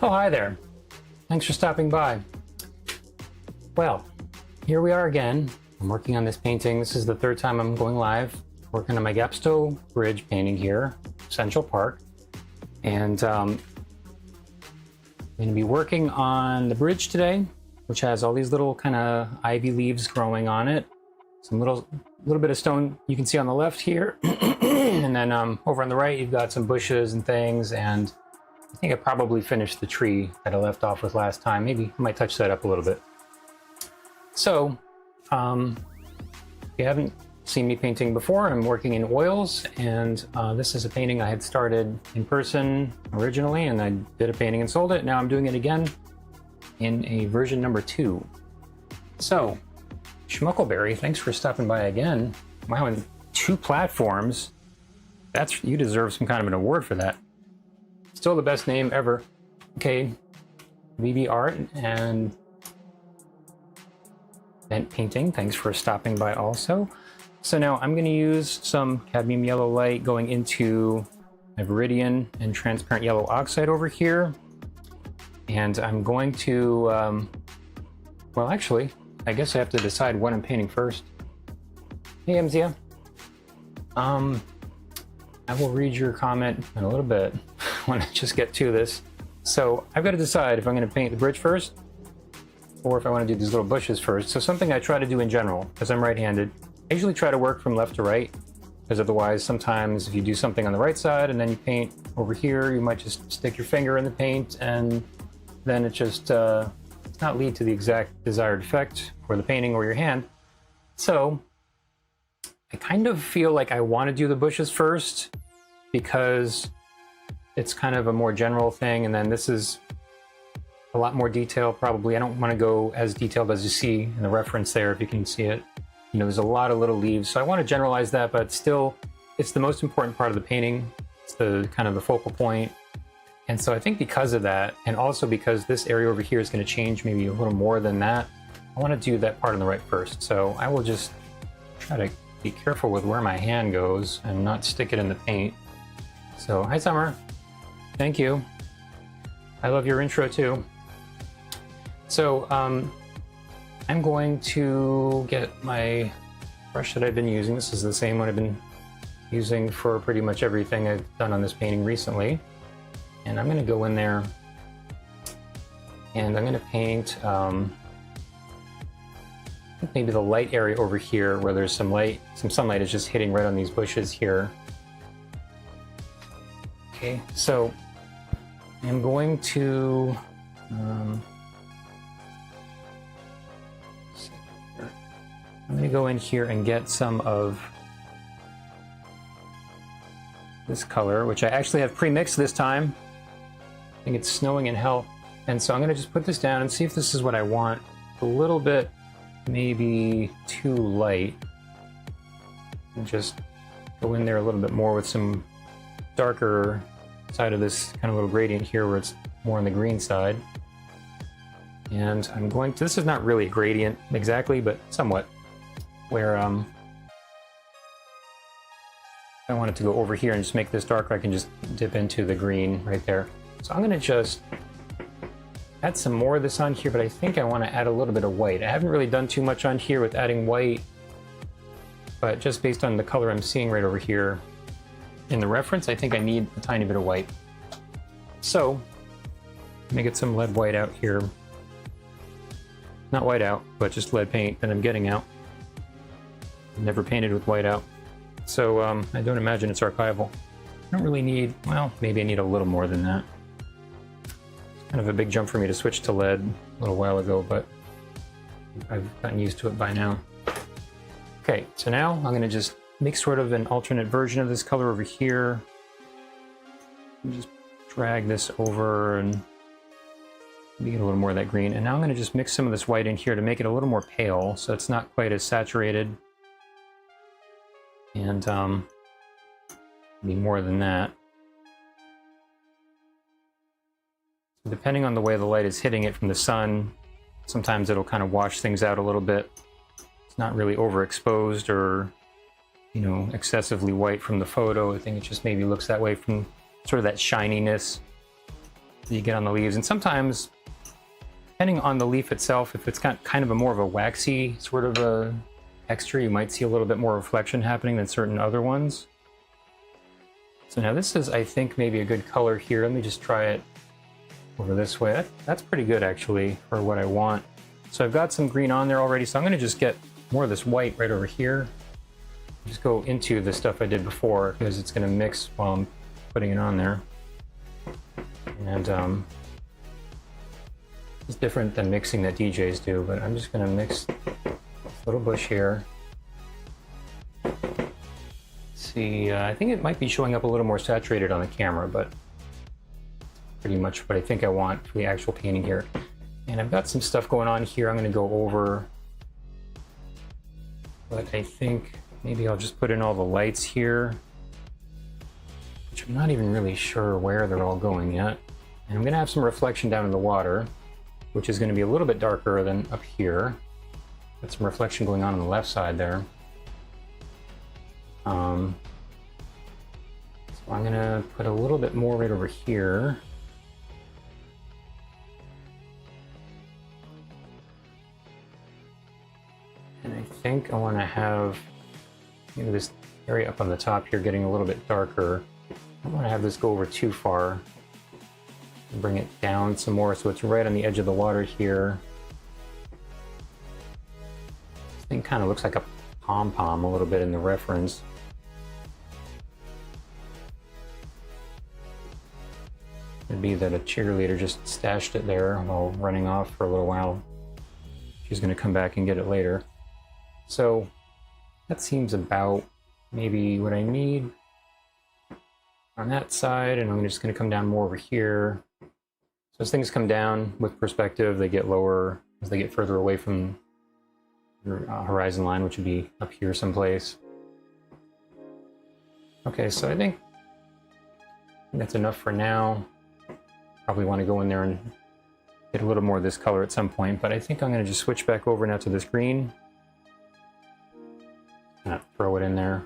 Oh, hi there. Thanks for stopping by. Well, here we are again. I'm working on this painting. This is the third time I'm going live, working on my Gapsto Bridge painting here, Central Park. And I'm going to be working on the bridge today, which has all these little kind of ivy leaves growing on it. Some little bit of stone you can see on the left here. And then over on the right, you've got some bushes and things. And I think I probably finished the tree that I left off with last time. Maybe I might touch that up a little bit. So, if you haven't seen me painting before, I'm working in oils, and this is a painting I had started in person originally, and I did a painting and sold it. Now I'm doing it again in a version number 2. So, Schmuckleberry, thanks for stopping by again. Wow, in 2 platforms. You deserve some kind of an award for that. Still the best name ever. Okay, VB Art and Vent Painting, thanks for stopping by also. So now I'm going to use some cadmium yellow light going into my Viridian and transparent yellow oxide over here. And I'm going to, well actually, I guess I have to decide what I'm painting first. Hey Emzia. I will read your comment in a little bit when I just get to this. So I've got to decide if I'm going to paint the bridge first or if I want to do these little bushes first. So something I try to do in general, because I'm right-handed, I usually try to work from left to right, because otherwise sometimes if you do something on the right side and then you paint over here, you might just stick your finger in the paint and then it just not lead to the exact desired effect for the painting or your hand. So I kind of feel like I want to do the bushes first because it's kind of a more general thing, and then this is a lot more detail probably. I don't want to go as detailed as you see in the reference there, if you can see it. You know, there's a lot of little leaves, so I want to generalize that, but still, it's the most important part of the painting. It's the kind of the focal point. And so I think because of that, and also because this area over here is going to change maybe a little more than that, I want to do that part on the right first. So I will just try to be careful with where my hand goes and not stick it in the paint. So, hi Summer. Thank you. I love your intro too. So, I'm going to get my brush that I've been using. This is the same one I've been using for pretty much everything I've done on this painting recently. And I'm going to go in there and I'm going to paint maybe the light area over here where there's some sunlight is just hitting right on these bushes here. Okay, so I'm going to I'm going to go in here and get some of this color, which I actually have pre-mixed this time. I think it's snowing in hell. And so I'm going to just put this down and see if this is what I want. A little bit maybe too light. And just go in there a little bit more with some darker side of this kind of little gradient here where it's more on the green side. And I'm going to, this is not really a gradient exactly, but somewhat, where if I want it to go over here and just make this darker, I can just dip into the green right there. So I'm going to just add some more of this on here, but I think I want to add a little bit of white. I haven't really done too much on here with adding white, but just based on the color I'm seeing right over here in the reference, I think I need a tiny bit of white. So let me get some lead white out here. Not white out, but just lead paint that I'm getting out. I've never painted with white out. So I don't imagine it's archival. I don't really need, well, maybe I need a little more than that. It's kind of a big jump for me to switch to lead a little while ago, but I've gotten used to it by now. Okay, so now I'm going to just make sort of an alternate version of this color over here. And just drag this over and maybe get a little more of that green. And now I'm going to just mix some of this white in here to make it a little more pale, so it's not quite as saturated. And be more than that. Depending on the way the light is hitting it from the sun, sometimes it'll kind of wash things out a little bit. It's not really overexposed or, you know, excessively white from the photo. I think it just maybe looks that way from sort of that shininess. that you get on the leaves. And sometimes, depending on the leaf itself, if it's got kind of a more of a waxy sort of a texture, you might see a little bit more reflection happening than certain other ones. So now this is, I think, maybe a good color here. Let me just try it over this way. That's pretty good actually for what I want. So I've got some green on there already, so I'm going to just get more of this white right over here. Just go into the stuff I did before because it's going to mix while I'm putting it on there. And it's different than mixing that DJs do, but I'm just going to mix this little bush here. See, I think it might be showing up a little more saturated on the camera, but pretty much what I think I want for the actual painting here. And I've got some stuff going on here I'm going to go over, but I think maybe I'll just put in all the lights here, which I'm not even really sure where they're all going yet. And I'm going to have some reflection down in the water, which is going to be a little bit darker than up here. Got some reflection going on the left side there. So I'm going to put a little bit more right over here. And I think I want to have maybe this area up on the top here getting a little bit darker. I don't want to have this go over too far. Bring it down some more so it's right on the edge of the water here. This thing kind of looks like a pom-pom a little bit in the reference. It'd be that a cheerleader just stashed it there while running off for a little while. She's going to come back and get it later. So that seems about maybe what I need on that side, and I'm just going to come down more over here. So as things come down with perspective, they get lower as they get further away from the horizon line, which would be up here someplace. Okay, so I think that's enough for now. Probably want to go in there and get a little more of this color at some point, but I think I'm going to just switch back over now to this green. Throw it in there.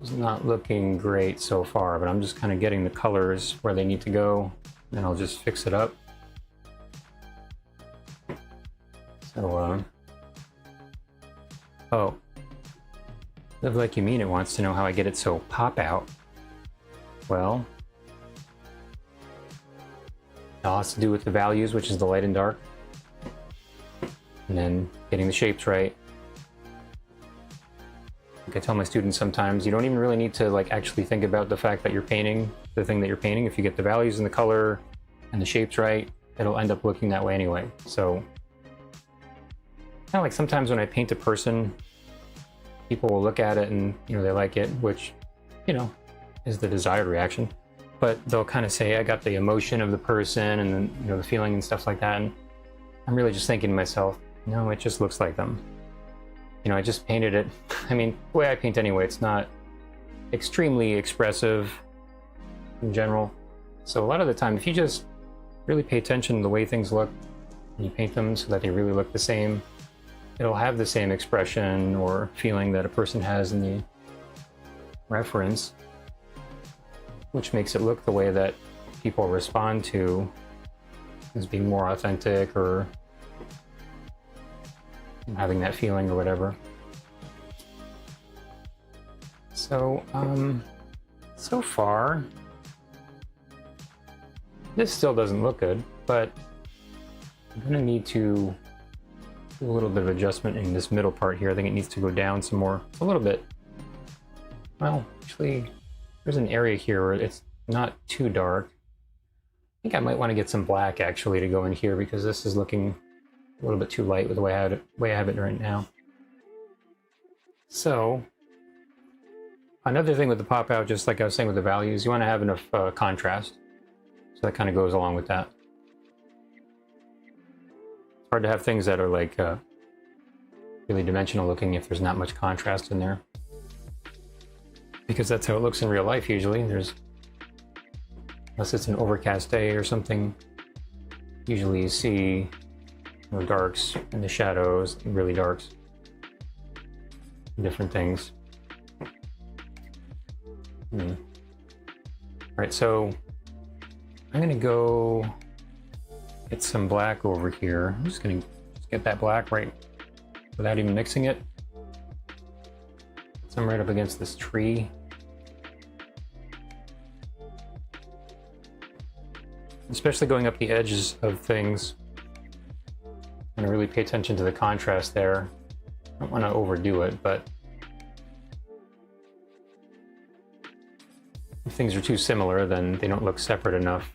It's not looking great so far, but I'm just kind of getting the colors where they need to go, and I'll just fix it up. So, oh, Live Like You Mean It wants to know how I get it so pop out. Well, it all has to do with the values, which is the light and dark, and then getting the shapes right. Like I tell my students sometimes, you don't even really need to actually think about the fact that you're painting the thing that you're painting. If you get the values and the color and the shapes right, it'll end up looking that way anyway. So kind of like sometimes when I paint a person, people will look at it and they like it, which is the desired reaction. But they'll kind of say, I got the emotion of the person and then the feeling and stuff like that. And I'm really just thinking to myself, no, it just looks like them. I just painted it. I mean, the way I paint anyway, it's not extremely expressive in general. So a lot of the time, if you just really pay attention to the way things look and you paint them so that they really look the same, it'll have the same expression or feeling that a person has in the reference, which makes it look the way that people respond to as being more authentic or having that feeling or whatever. So, so far, this still doesn't look good, but I'm gonna need to do a little bit of adjustment in this middle part here. I think it needs to go down some more, a little bit. Well, actually, there's an area here where it's not too dark. I think I might want to get some black actually to go in here because this is looking a little bit too light with the way I have it right now. So another thing with the pop out, just like I was saying with the values, you want to have enough contrast. So that kind of goes along with that. It's hard to have things that are really dimensional looking if there's not much contrast in there. Because that's how it looks in real life usually. Unless it's an overcast day or something, usually you see darks and the shadows, really darks. different things. All right, so I'm gonna go get some black over here. I'm just gonna get that black right without even mixing it. Some right up against this tree. Especially going up the edges of things. I'm gonna really pay attention to the contrast there. I don't want to overdo it, but if things are too similar, then they don't look separate enough,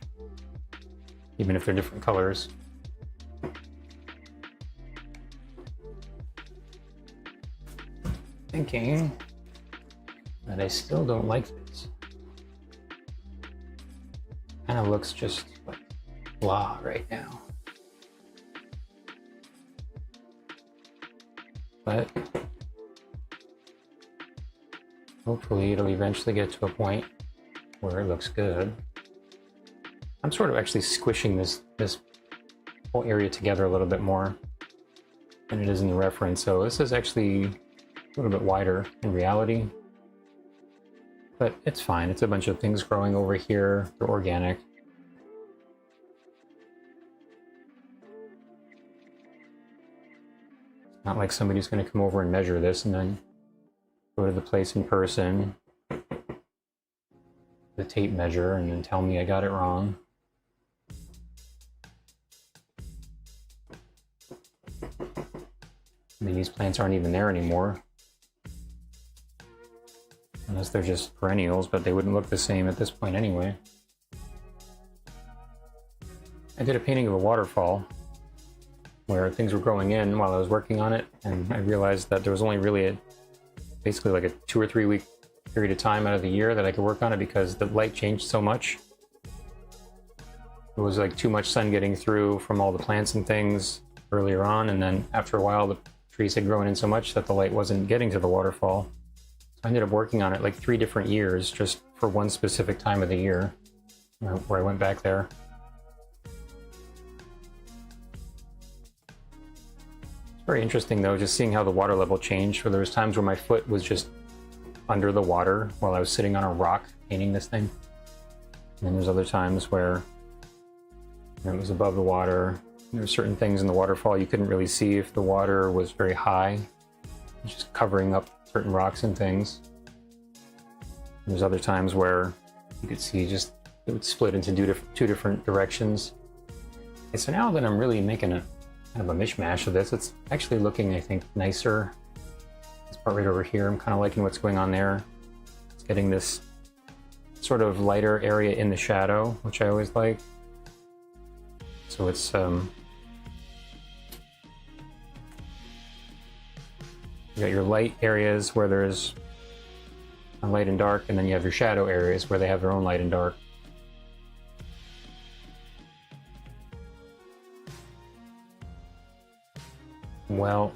even if they're different colors. Thinking that I still don't like this. Kind of looks just like blah right now. But hopefully it'll eventually get to a point where it looks good. I'm sort of actually squishing this whole area together a little bit more than it is in the reference. So this is actually a little bit wider in reality. But it's fine. It's a bunch of things growing over here. They're organic. Not like somebody's going to come over and measure this and then go to the place in person, the tape measure, and then tell me I got it wrong. I mean, these plants aren't even there anymore. Unless they're just perennials, but they wouldn't look the same at this point anyway. I did a painting of a waterfall where things were growing in while I was working on it, and I realized that there was only really basically like a 2 or 3 week period of time out of the year that I could work on it because the light changed so much. It was like too much sun getting through from all the plants and things earlier on, and then after a while the trees had grown in so much that the light wasn't getting to the waterfall. So I ended up working on it like 3 different years just for one specific time of the year where I went back there. Very interesting though, just seeing how the water level changed, where there was times where my foot was just under the water while I was sitting on a rock painting this thing. And then there's other times where it was above the water. There were certain things in the waterfall you couldn't really see if the water was very high, just covering up certain rocks and things. There's other times where you could see just it would split into two different directions. Okay, so now that I'm really making a kind of a mishmash of this, it's actually looking, I think, nicer. This part right over here, I'm kind of liking what's going on there. It's getting this sort of lighter area in the shadow, which I always like. So it's you got your light areas where there's a light and dark, and then you have your shadow areas where they have their own light and dark. Well,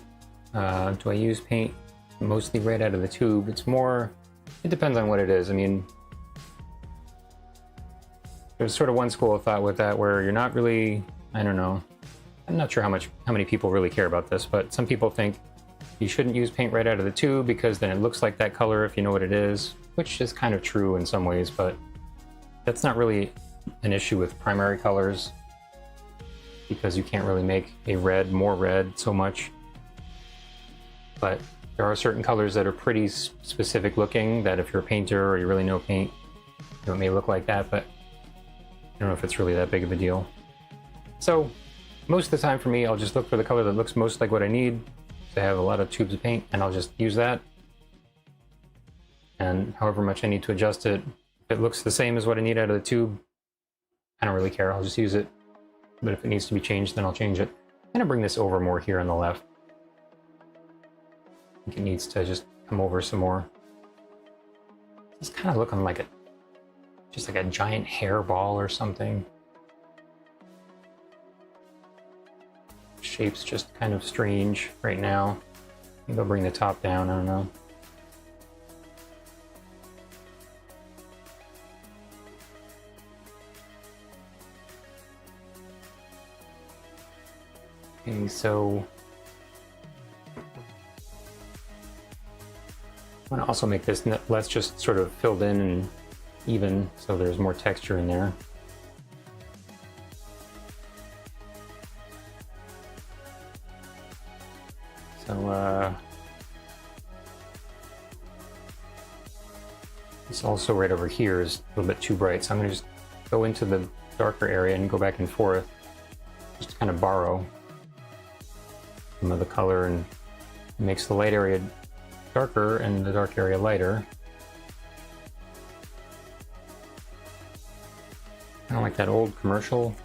do I use paint mostly right out of the tube? It's more, it depends on what it is. I mean, there's sort of one school of thought with that where you're not really, I don't know, I'm not sure how many people really care about this, but some people think you shouldn't use paint right out of the tube because then it looks like that color if you know what it is, which is kind of true in some ways, but that's not really an issue with primary colors, because you can't really make a red more red so much. But there are certain colors that are pretty specific looking that if you're a painter or you really know paint, it may look like that, but I don't know if it's really that big of a deal. So most of the time for me, I'll just look for the color that looks most like what I need. I have a lot of tubes of paint and I'll just use that. And however much I need to adjust it, if it looks the same as what I need out of the tube, I don't really care, I'll just use it. But if it needs to be changed, then I'll change it. I'm gonna bring this over more here on the left. I think it needs to just come over some more. It's kind of looking like just like a giant hairball or something. Shape's just kind of strange right now. Maybe I'll bring the top down, I don't know. Okay, so I want to also make this less just sort of filled in and even, so there's more texture in there. So this also right over here is a little bit too bright, so I'm going to just go into the darker area and go back and forth, just to kind of borrow some of the color, and it makes the light area darker and the dark area lighter. Kind of like that old commercial.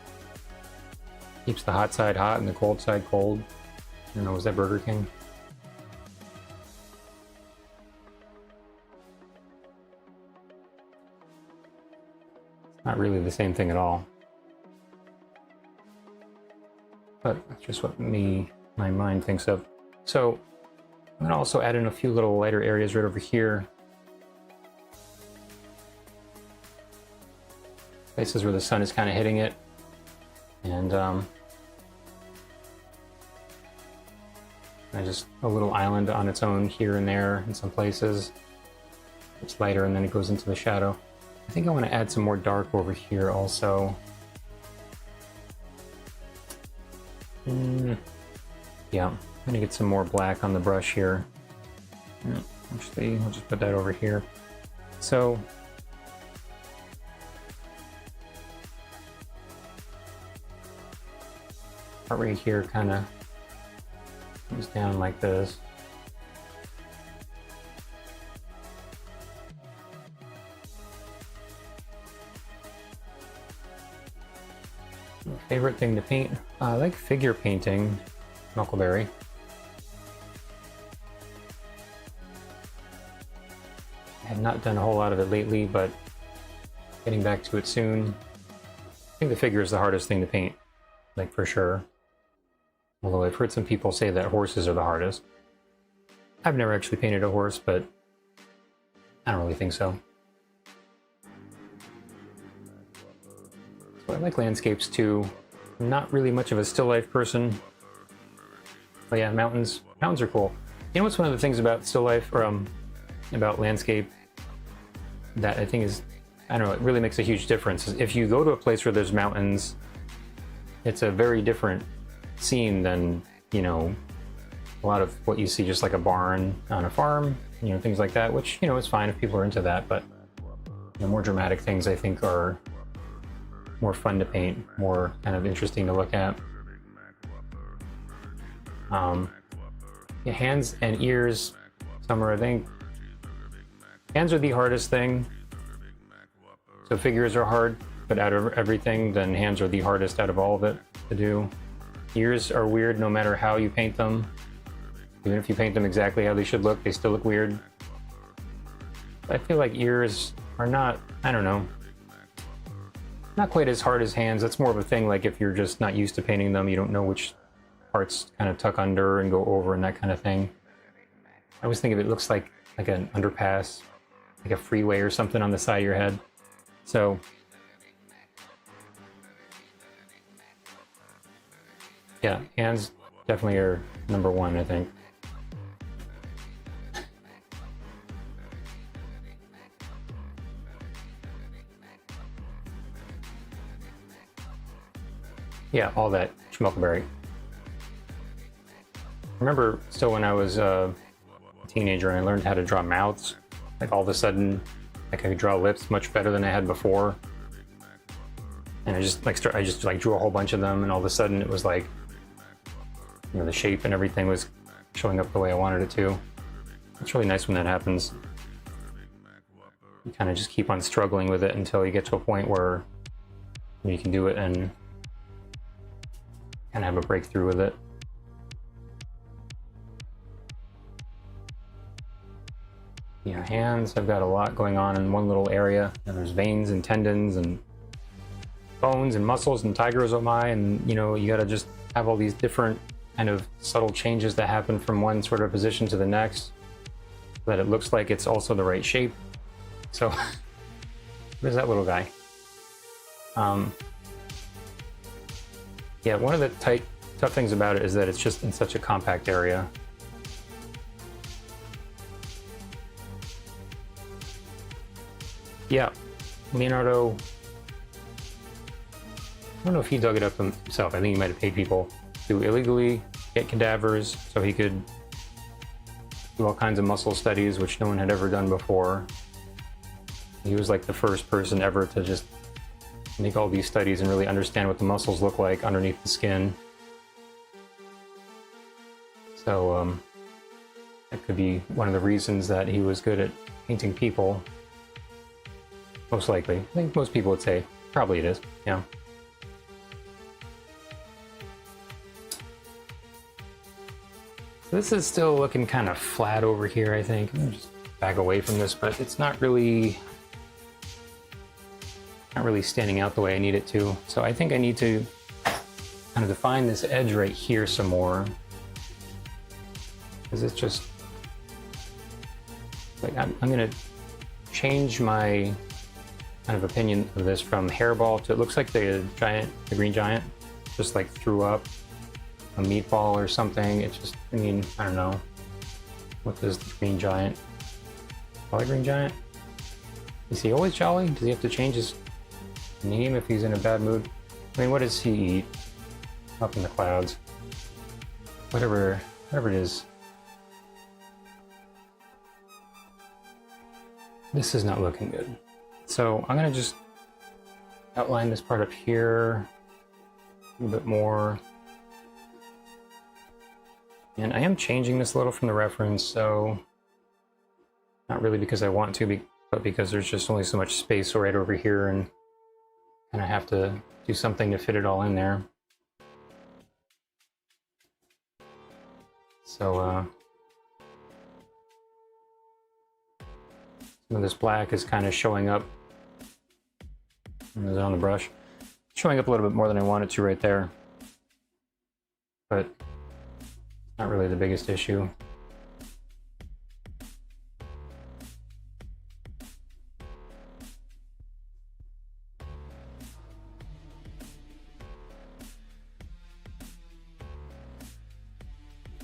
Keeps the hot side hot and the cold side cold. I don't know, was that Burger King? It's not really the same thing at all. But that's just what my mind thinks of. So I'm gonna also add in a few little lighter areas right over here. Places where the sun is kind of hitting it. And just a little island on its own here and there in some places. It's lighter and then it goes into the shadow. I think I want to add some more dark over here also. Yeah, I'm gonna get some more black on the brush here. Actually, I'll just put that over here. So right here kind of comes down like this. Favorite thing to paint? I like figure painting, Knuckleberry. I have not done a whole lot of it lately, but getting back to it soon. I think the figure is the hardest thing to paint, like for sure. Although I've heard some people say that horses are the hardest. I've never actually painted a horse, but I don't really think so. So I like landscapes too. I'm not really much of a still life person. But yeah, mountains. Mountains are cool. You know what's one of the things about still life, or about landscape, that I think is, I don't know, it really makes a huge difference. If you go to a place where there's mountains, it's a very different scene than, you know, a lot of what you see just like a barn on a farm, you know, things like that, which, you know, is fine if people are into that, but you know, more dramatic things I think are more fun to paint, more kind of interesting to look at. Yeah, hands and ears, Summer, I think. Hands are the hardest thing. So figures are hard, but out of everything, then hands are the hardest out of all of it to do. Ears are weird no matter how you paint them. Even if you paint them exactly how they should look, they still look weird. I feel like ears are not, I don't know, not quite as hard as hands. That's more of a thing like if you're just not used to painting them, you don't know which parts kind of tuck under and go over and that kind of thing. I always think of it looks like an underpass, like a freeway or something on the side of your head. So yeah, hands definitely are number one, I think. Yeah, all that schmuckleberry. I remember still when I was a teenager and I learned how to draw mouths, like all of a sudden, like I could draw lips much better than I had before. And I just like drew a whole bunch of them, and all of a sudden it was like, you know, the shape and everything was showing up the way I wanted it to. It's really nice when that happens. You kind of just keep on struggling with it until you get to a point where you can do it and kind of have a breakthrough with it. Yeah, hands, I've got a lot going on in one little area, and there's veins and tendons and bones and muscles and tigerosomai, and you know, you gotta just have all these different kind of subtle changes that happen from one sort of position to the next, so that it looks like it's also the right shape. So there's that little guy. Yeah, one of the tough things about it is that it's just in such a compact area. yeah, Leonardo, I don't know if he dug it up himself. I think he might have paid people to illegally get cadavers so he could do all kinds of muscle studies, which no one had ever done before. He was like the first person ever to just make all these studies and really understand what the muscles look like underneath the skin. So that could be one of the reasons that he was good at painting people. Most likely. I think most people would say probably it is, yeah. So this is still looking kind of flat over here, I think. I'm gonna just back away from this, but it's not really standing out the way I need it to. So I think I need to kind of define this edge right here some more. Because it's just like I'm gonna change my kind of opinion of this from hairball to, it looks like the green giant just like threw up a meatball or something. It's just, I mean, I don't know. What does the green giant? Jolly Green Giant? Is he always jolly? Does he have to change his name if he's in a bad mood? I mean, what does he eat? Up in the clouds. Whatever it is. This is not looking good. So I'm gonna just outline this part up here a little bit more. And I am changing this a little from the reference, so not really because I want to, but because there's just only so much space right over here, and kind of have to do something to fit it all in there. So some of this black is kind of showing up on the brush, showing up a little bit more than I wanted to right there, but not really the biggest issue.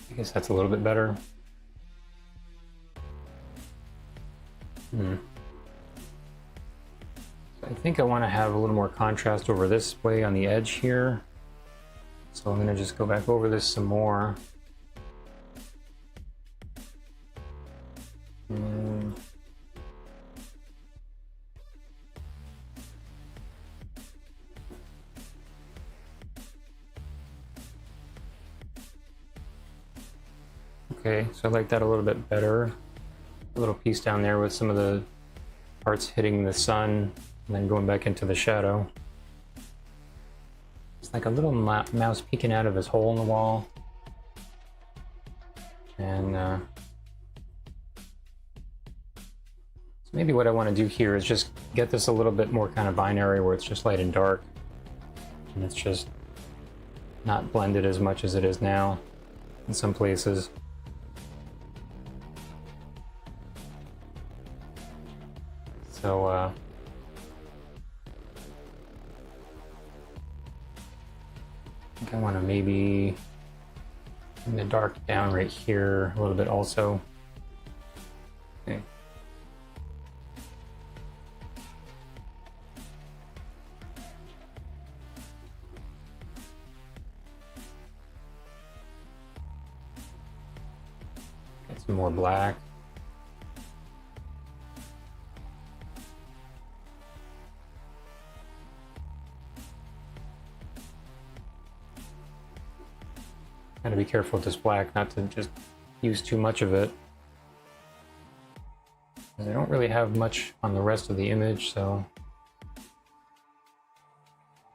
I guess that's a little bit better. I think I want to have a little more contrast over this way on the edge here. So I'm going to just go back over this some more. Okay, so I like that a little bit better. A little piece down there with some of the parts hitting the sun and then going back into the shadow. It's like a little mouse peeking out of his hole in the wall. And so maybe what I want to do here is just get this a little bit more kind of binary, where it's just light and dark, and it's just not blended as much as it is now in some places. So I think I want to maybe bring the dark down right here a little bit also. Okay. Get some more black. Gotta be careful with this black not to just use too much of it. I don't really have much on the rest of the image, so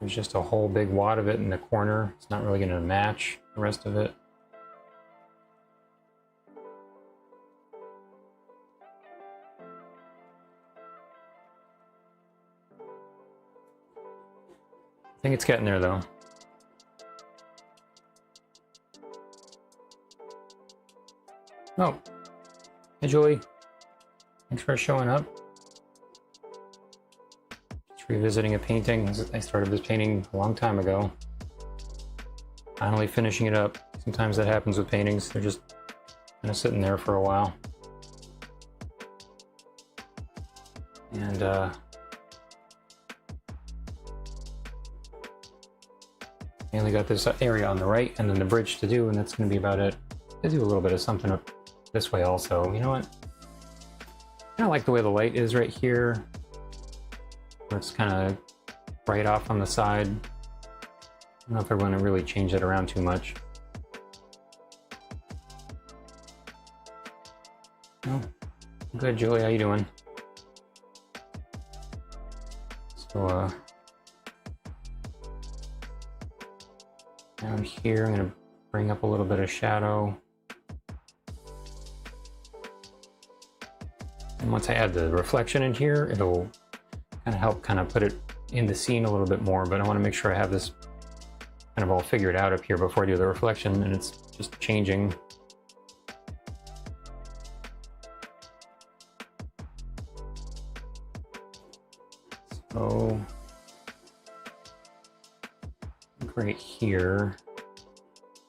there's just a whole big wad of it in the corner. It's not really going to match the rest of it. I think it's getting there though. Oh, hey Julie, thanks for showing up. Just revisiting a painting. I started this painting a long time ago. Finally finishing it up. Sometimes that happens with paintings. They're just kind of sitting there for a while. And I only got this area on the right and then the bridge to do, and that's going to be about it. I'll do a little bit of something up this way also. You know what? I kind of like the way the light is right here, where it's kind of right off on the side. I don't know if I want to really change that around too much. Oh, good, Julie. How you doing? So, down here, I'm going to bring up a little bit of shadow. And once I add the reflection in here, it'll kind of help put it in the scene a little bit more, but I want to make sure I have this kind of all figured out up here before I do the reflection, and it's just changing. So, right here,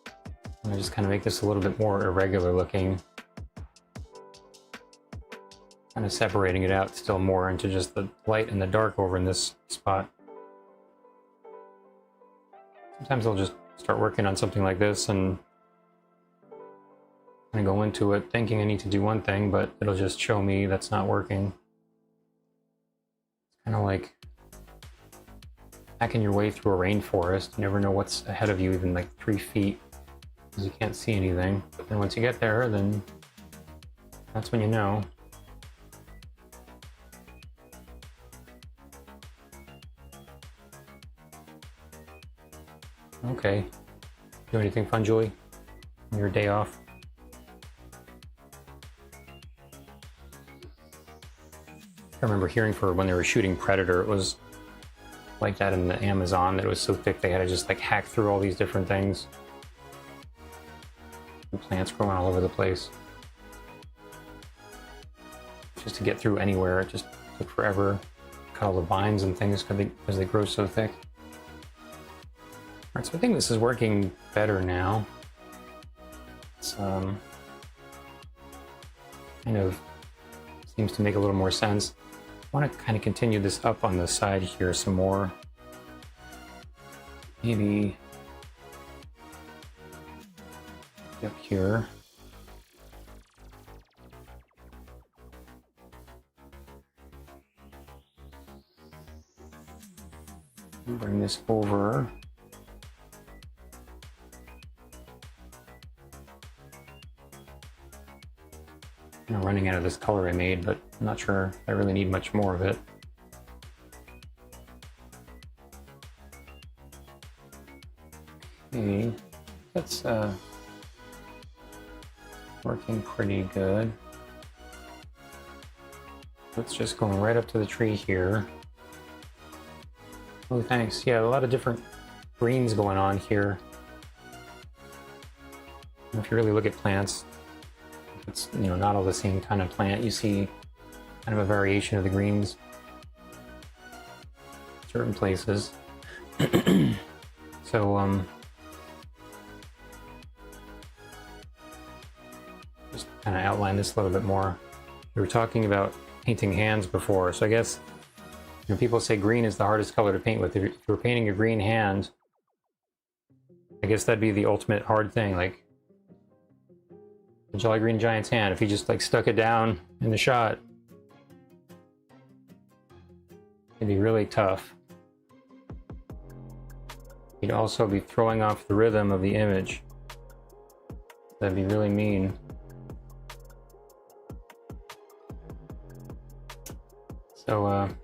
I'm going to just kind of make this a little bit more irregular looking. Kind of separating it out still more into just the light and the dark over in this spot. Sometimes I'll just start working on something like this and kind of go into it thinking I need to do one thing, but it'll just show me that's not working. It's kind of like hacking your way through a rainforest. You never know what's ahead of you, even like 3 feet, because you can't see anything. But then once you get there, then that's when you know. Okay. Do anything fun, Julie? On your day off? I remember hearing for when they were shooting Predator, it was like that in the Amazon, that it was so thick they had to just like hack through all these different things. And plants growing all over the place. Just to get through anywhere, it just took forever. Cut all the vines and things because they grow so thick. Alright, so I think this is working better now. It's kind of seems to make a little more sense. I want to kind of continue this up on the side here some more. Maybe up here. Bring this over. I'm running out of this color I made, but I'm not sure I really need much more of it. Okay, that's working pretty good. It's just going right up to the tree here. Oh, thanks. Yeah, a lot of different greens going on here. If you really look at plants, it's, you know, not all the same kind of plant. You see kind of a variation of the greens in certain places. So just kind of outline this a little bit more. We were talking about painting hands before, so I guess, you know, people say green is the hardest color to paint with. If you're painting a green hand, I guess that'd be the ultimate hard thing. Like the Jolly Green Giant's hand, if he just like stuck it down in the shot, it'd be really tough. He'd also be throwing off the rhythm of the image. That'd be really mean. So, I'm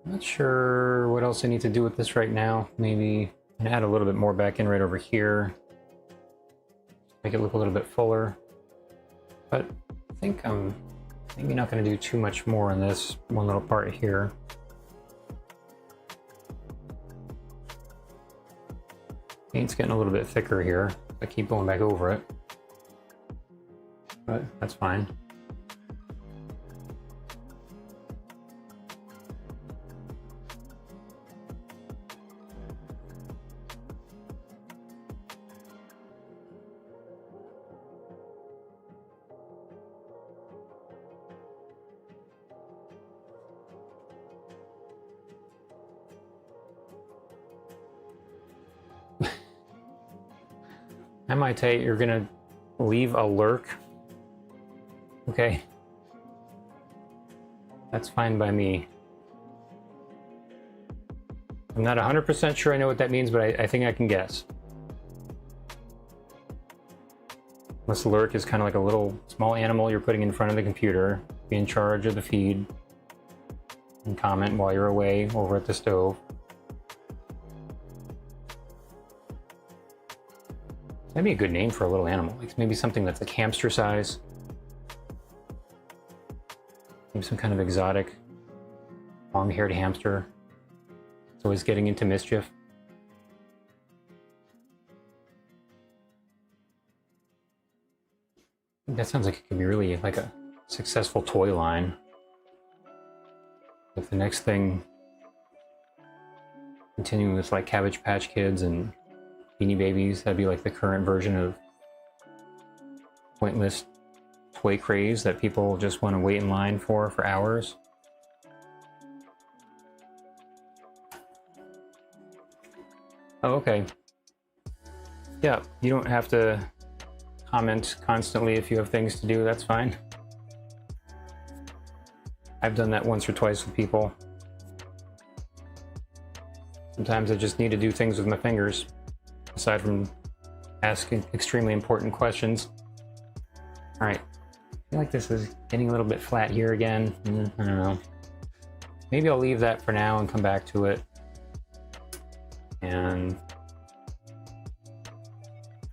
not sure what else I need to do with this right now. Maybe add a little bit more back in right over here. Make it look a little bit fuller. But I think I'm maybe not going to do too much more on this one little part here. Paint's getting a little bit thicker here. I keep going back over it. But that's fine. Amite, you're gonna leave a lurk. Okay. That's fine by me. I'm not 100% sure I know what that means, but I think I can guess. This lurk is kind of like a little small animal you're putting in front of the computer, be in charge of the feed, and comment while you're away over at the stove. That'd be a good name for a little animal. Like maybe something that's like hamster size. Maybe some kind of exotic, long-haired hamster. It's always getting into mischief. That sounds like it could be really like a successful toy line. If the next thing, continuing with like Cabbage Patch Kids and Beanie Babies, that'd be like the current version of pointless toy craze that people just want to wait in line for hours. Oh, okay. Yeah, you don't have to comment constantly if you have things to do, that's fine. I've done that once or twice with people. Sometimes I just need to do things with my fingers, aside from asking extremely important questions. All right, I feel like this is getting a little bit flat here again. I don't know. Maybe I'll leave that for now and come back to it. And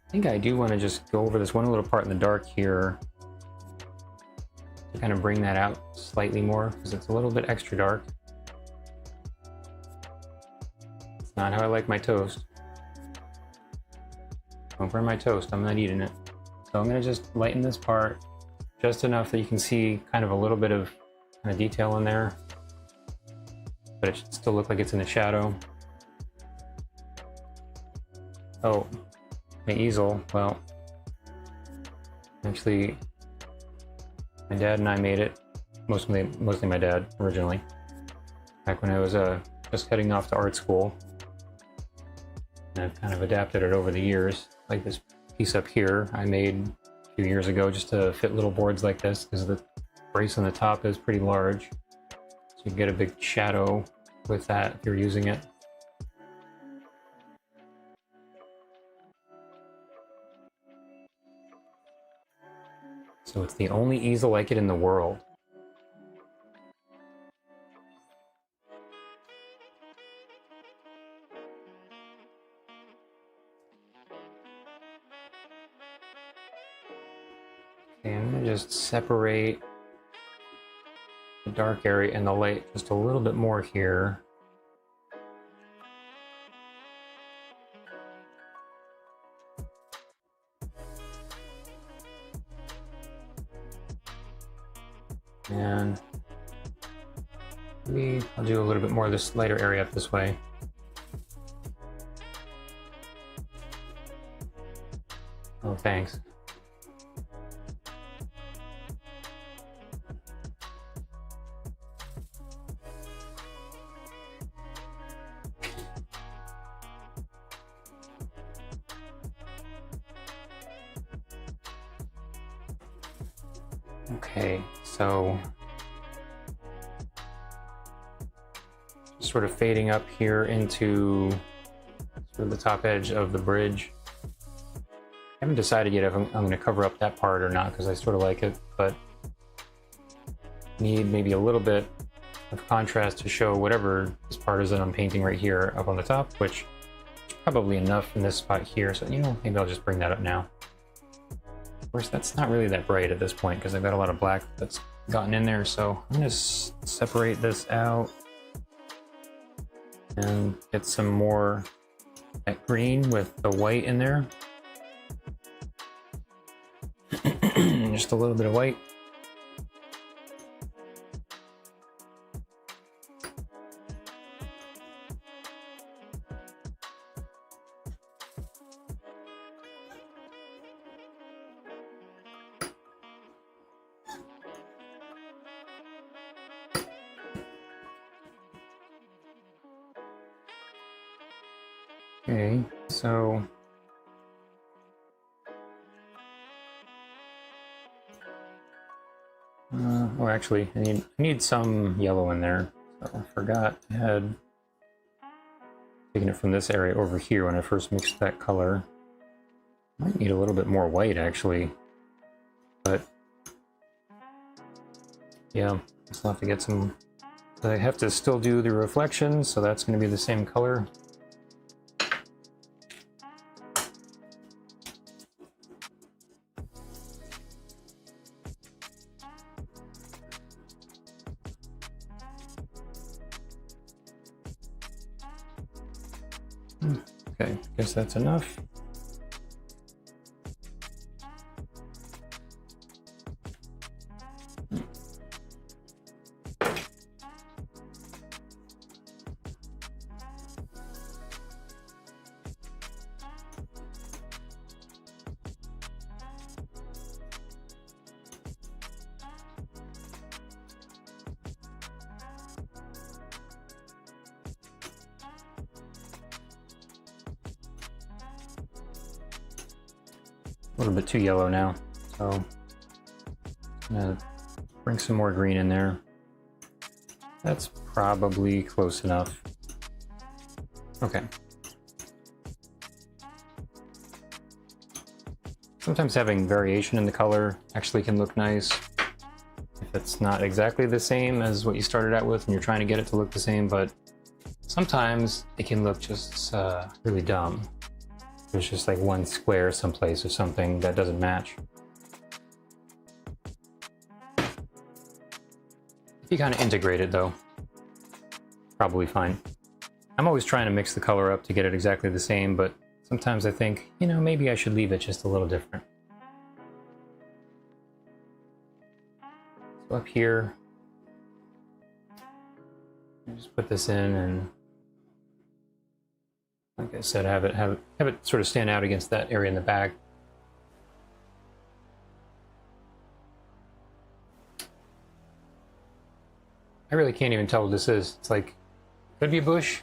I think I do want to just go over this one little part in the dark here to kind of bring that out slightly more, because it's a little bit extra dark. It's not how I like my toast. Don't burn my toast, I'm not eating it. So I'm going to just lighten this part just enough that you can see kind of a little bit of kind of detail in there, but it should still look like it's in the shadow. Oh, my easel, well, actually, my dad and I made it, mostly my dad originally, back when I was just heading off to art school. And I've kind of adapted it over the years. Like this piece up here I made a few years ago just to fit little boards like this, because the brace on the top is pretty large. So you can get a big shadow with that if you're using it. So it's the only easel like it in the world. Okay, I'm gonna just separate the dark area and the light just a little bit more here. And maybe I'll do a little bit more of this lighter area up this way. Oh, thanks. Okay, so just sort of fading up here into sort of the top edge of the bridge. I haven't decided yet if I'm going to cover up that part or not, because I sort of like it, but need maybe a little bit of contrast to show whatever this part is that I'm painting right here up on the top, which is probably enough in this spot here. So, you know, maybe I'll just bring that up now. Of course, that's not really that bright at this point because I've got a lot of black that's gotten in there. So I'm going to separate this out and get some more that green with the white in there. Just a little bit of white. Okay, so oh, actually, I need some yellow in there. So I forgot I had taken it from this area over here when I first mixed that color. Might need a little bit more white, actually. But yeah, I'll have to get some. I have to still do the reflection, so that's going to be the same color. Okay, guess that's enough. A little bit too yellow now, so I'm gonna bring some more green in there. That's probably close enough. Okay. Sometimes having variation in the color actually can look nice if it's not exactly the same as what you started out with and you're trying to get it to look the same, but sometimes it can look just really dumb. There's just like one square someplace or something that doesn't match. If you kind of integrate it though, probably fine. I'm always trying to mix the color up to get it exactly the same, but sometimes I think, you know, maybe I should leave it just a little different. So up here, just put this in and, like I said, have it sort of stand out against that area in the back. I really can't even tell what this is. It's like, it could be a bush,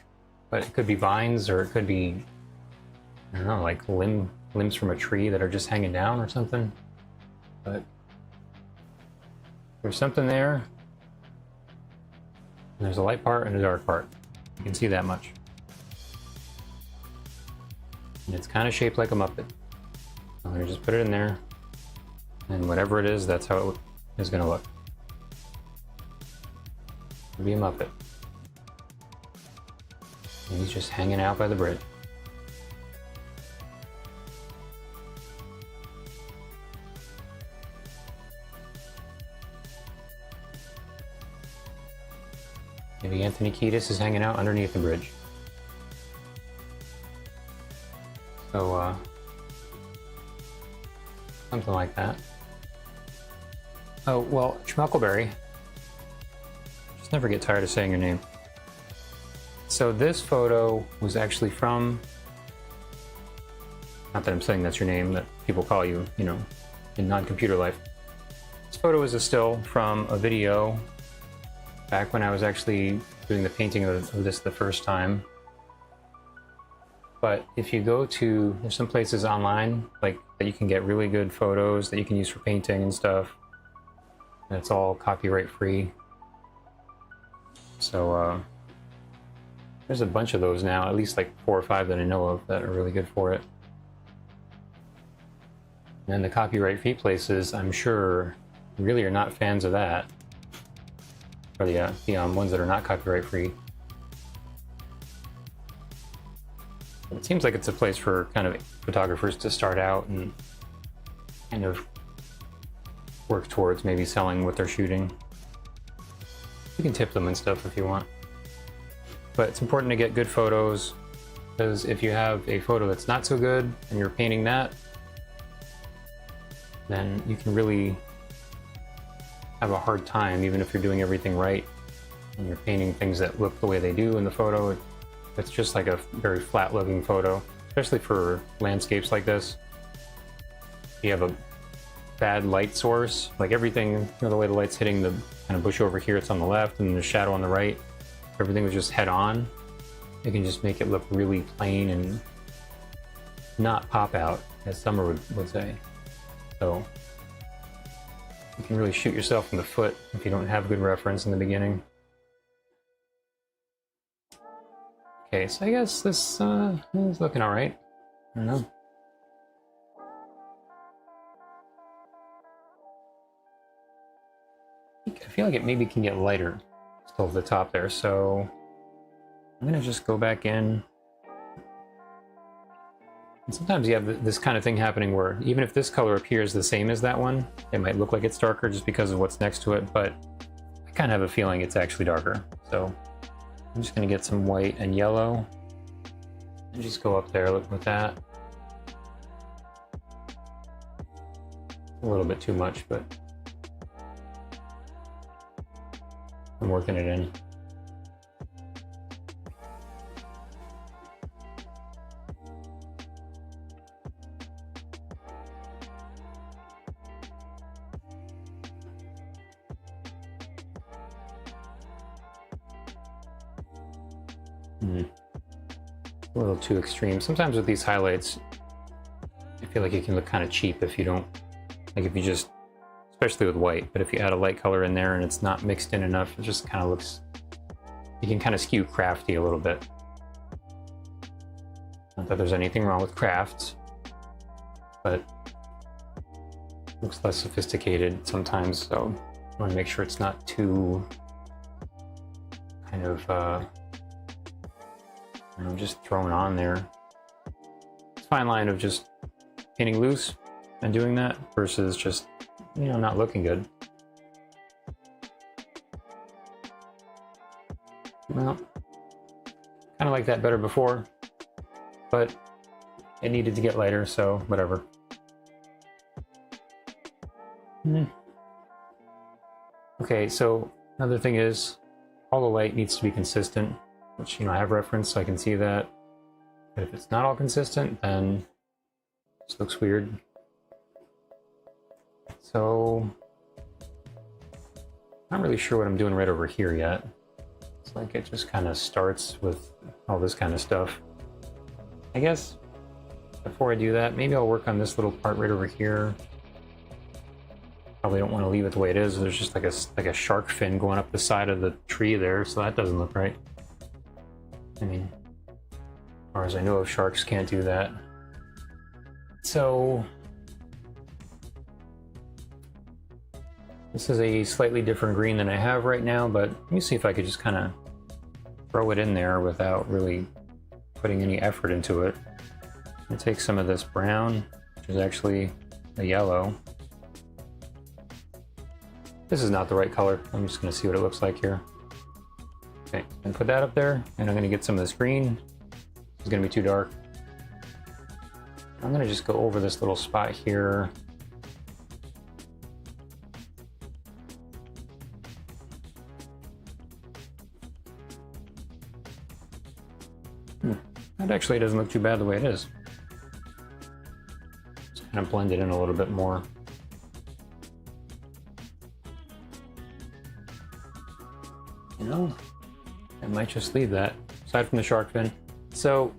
but it could be vines, or it could be, I don't know, like limbs from a tree that are just hanging down or something. But there's something there. And there's a light part and a dark part. You can see that much. And it's kind of shaped like a Muppet. I'm going to just put it in there, and whatever it is, that's how it is going to look. It'll be a Muppet. And he's just hanging out by the bridge. Maybe Anthony Kiedis is hanging out underneath the bridge. So, something like that. Oh, well, Schmuckleberry. Just never get tired of saying your name. So this photo was actually from, not that I'm saying that's your name, that people call you, you know, in non-computer life. This photo is a still from a video back when I was actually doing the painting of this the first time. But if you go to, there's some places online like that you can get really good photos that you can use for painting and stuff. And it's all copyright free. So there's a bunch of those now, at least like 4 or 5 that I know of that are really good for it. And the copyright free places, I'm sure, really are not fans of that. Or the ones that are not copyright free. It seems like it's a place for kind of photographers to start out and kind of work towards maybe selling what they're shooting. You can tip them and stuff if you want. But it's important to get good photos, because if you have a photo that's not so good and you're painting that, then you can really have a hard time, even if you're doing everything right and you're painting things that look the way they do in the photo. It's just like a very flat looking photo, especially for landscapes like this. You have a bad light source, like everything, you know, the way the light's hitting the kind of bush over here, it's on the left, and the shadow on the right. If everything was just head on, it can just make it look really plain and not pop out, as Summer would say. So You can really shoot yourself in the foot if you don't have good reference in the beginning. Okay, so I guess this is looking alright. I don't know. I feel like it maybe can get lighter still at the top there, so I'm gonna just go back in. And sometimes you have this kind of thing happening where even if this color appears the same as that one, it might look like it's darker just because of what's next to it, but I kind of have a feeling it's actually darker. So I'm just gonna get some white and yellow and just go up there with that. A little bit too much, but I'm working it in. A little too extreme. Sometimes with these highlights, I feel like it can look kind of cheap if you don't, like if you just, especially with white, but if you add a light color in there and it's not mixed in enough, it just kind of looks, you can kind of skew crafty a little bit. Not that there's anything wrong with crafts, but it looks less sophisticated sometimes, so I want to make sure it's not too kind of just thrown on there. It's a fine line of just painting loose and doing that versus just, you know, not looking good. Well, kind of like that better before, but it needed to get lighter, so whatever. Okay, so another thing is all the light needs to be consistent, which, you know, I have reference, so I can see that. But if it's not all consistent, then this looks weird. So not really sure what I'm doing right over here yet. It's like it just kind of starts with all this kind of stuff. I guess before I do that, maybe I'll work on this little part right over here. Probably don't want to leave it the way it is. There's just like a shark fin going up the side of the tree there, so that doesn't look right. I mean, as far as I know of, sharks can't do that. So this is a slightly different green than I have right now, but let me see if I could just kind of throw it in there without really putting any effort into it. I'm gonna take some of this brown, which is actually a yellow. This is not the right color. I'm just gonna see what it looks like here. Okay, and put that up there, and I'm gonna get some of this green. It's gonna be too dark. I'm gonna just go over this little spot here. That actually doesn't look too bad the way it is. Just kind of blend it in a little bit more. You know, I might just leave that, aside from the shark fin. So,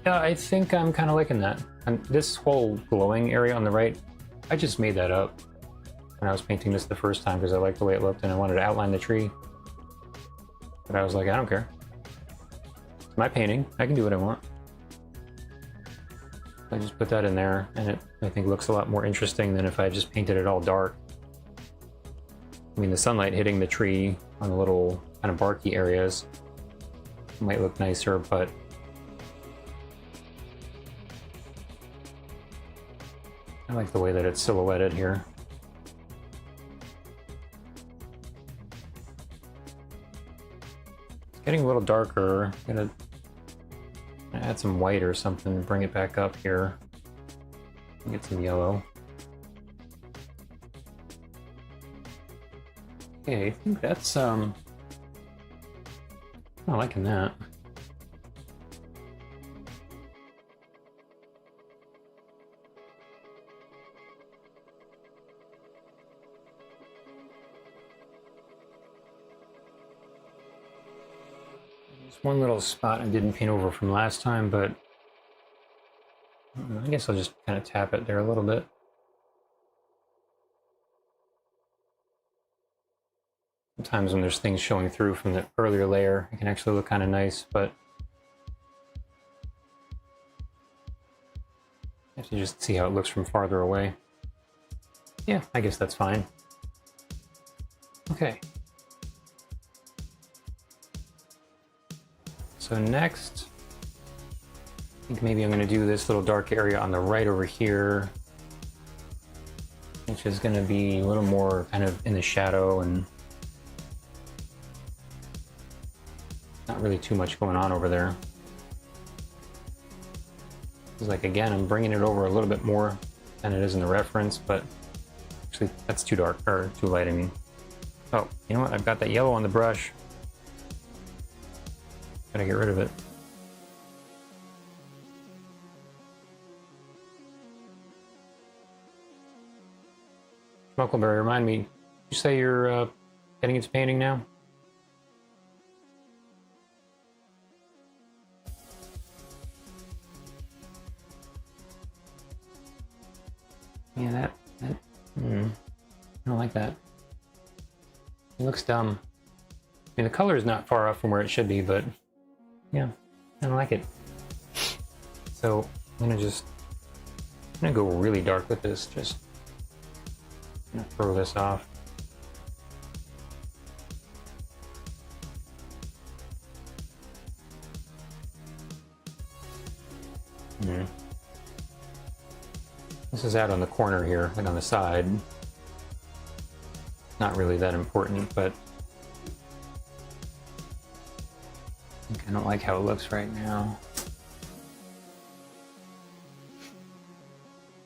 yeah, I think I'm kind of liking that. And this whole glowing area on the right, I just made that up when I was painting this the first time because I liked the way it looked and I wanted to outline the tree. But I was like, I don't care. It's my painting. I can do what I want. I just put that in there, and it, I think, looks a lot more interesting than if I just painted it all dark. I mean, the sunlight hitting the tree on the little kind of barky areas might look nicer, but I like the way that it's silhouetted here. It's getting a little darker. I'm gonna add some white or something and bring it back up here. Get some yellow. Okay, I think that's I'm liking that. There's one little spot I didn't paint over from last time, but I guess I'll just kind of tap it there a little bit. Sometimes when there's things showing through from the earlier layer, it can actually look kind of nice, but you have to just see how it looks from farther away. Yeah, I guess that's fine. Okay. So next, I think maybe I'm going to do this little dark area on the right over here, which is going to be a little more kind of in the shadow and not really too much going on over there. It's like, again, I'm bringing it over a little bit more than it is in the reference, but actually that's too dark, or too light, I mean. Oh, you know what? I've got that yellow on the brush. Gotta get rid of it. Schmuckleberry, remind me, you say you're getting into painting now? Yeah, I don't like that. It looks dumb. I mean, the color is not far off from where it should be, but yeah, I don't like it. So I'm gonna go really dark with this. Just gonna throw this off. This is out on the corner here, like on the side. Not really that important, but I don't like how it looks right now.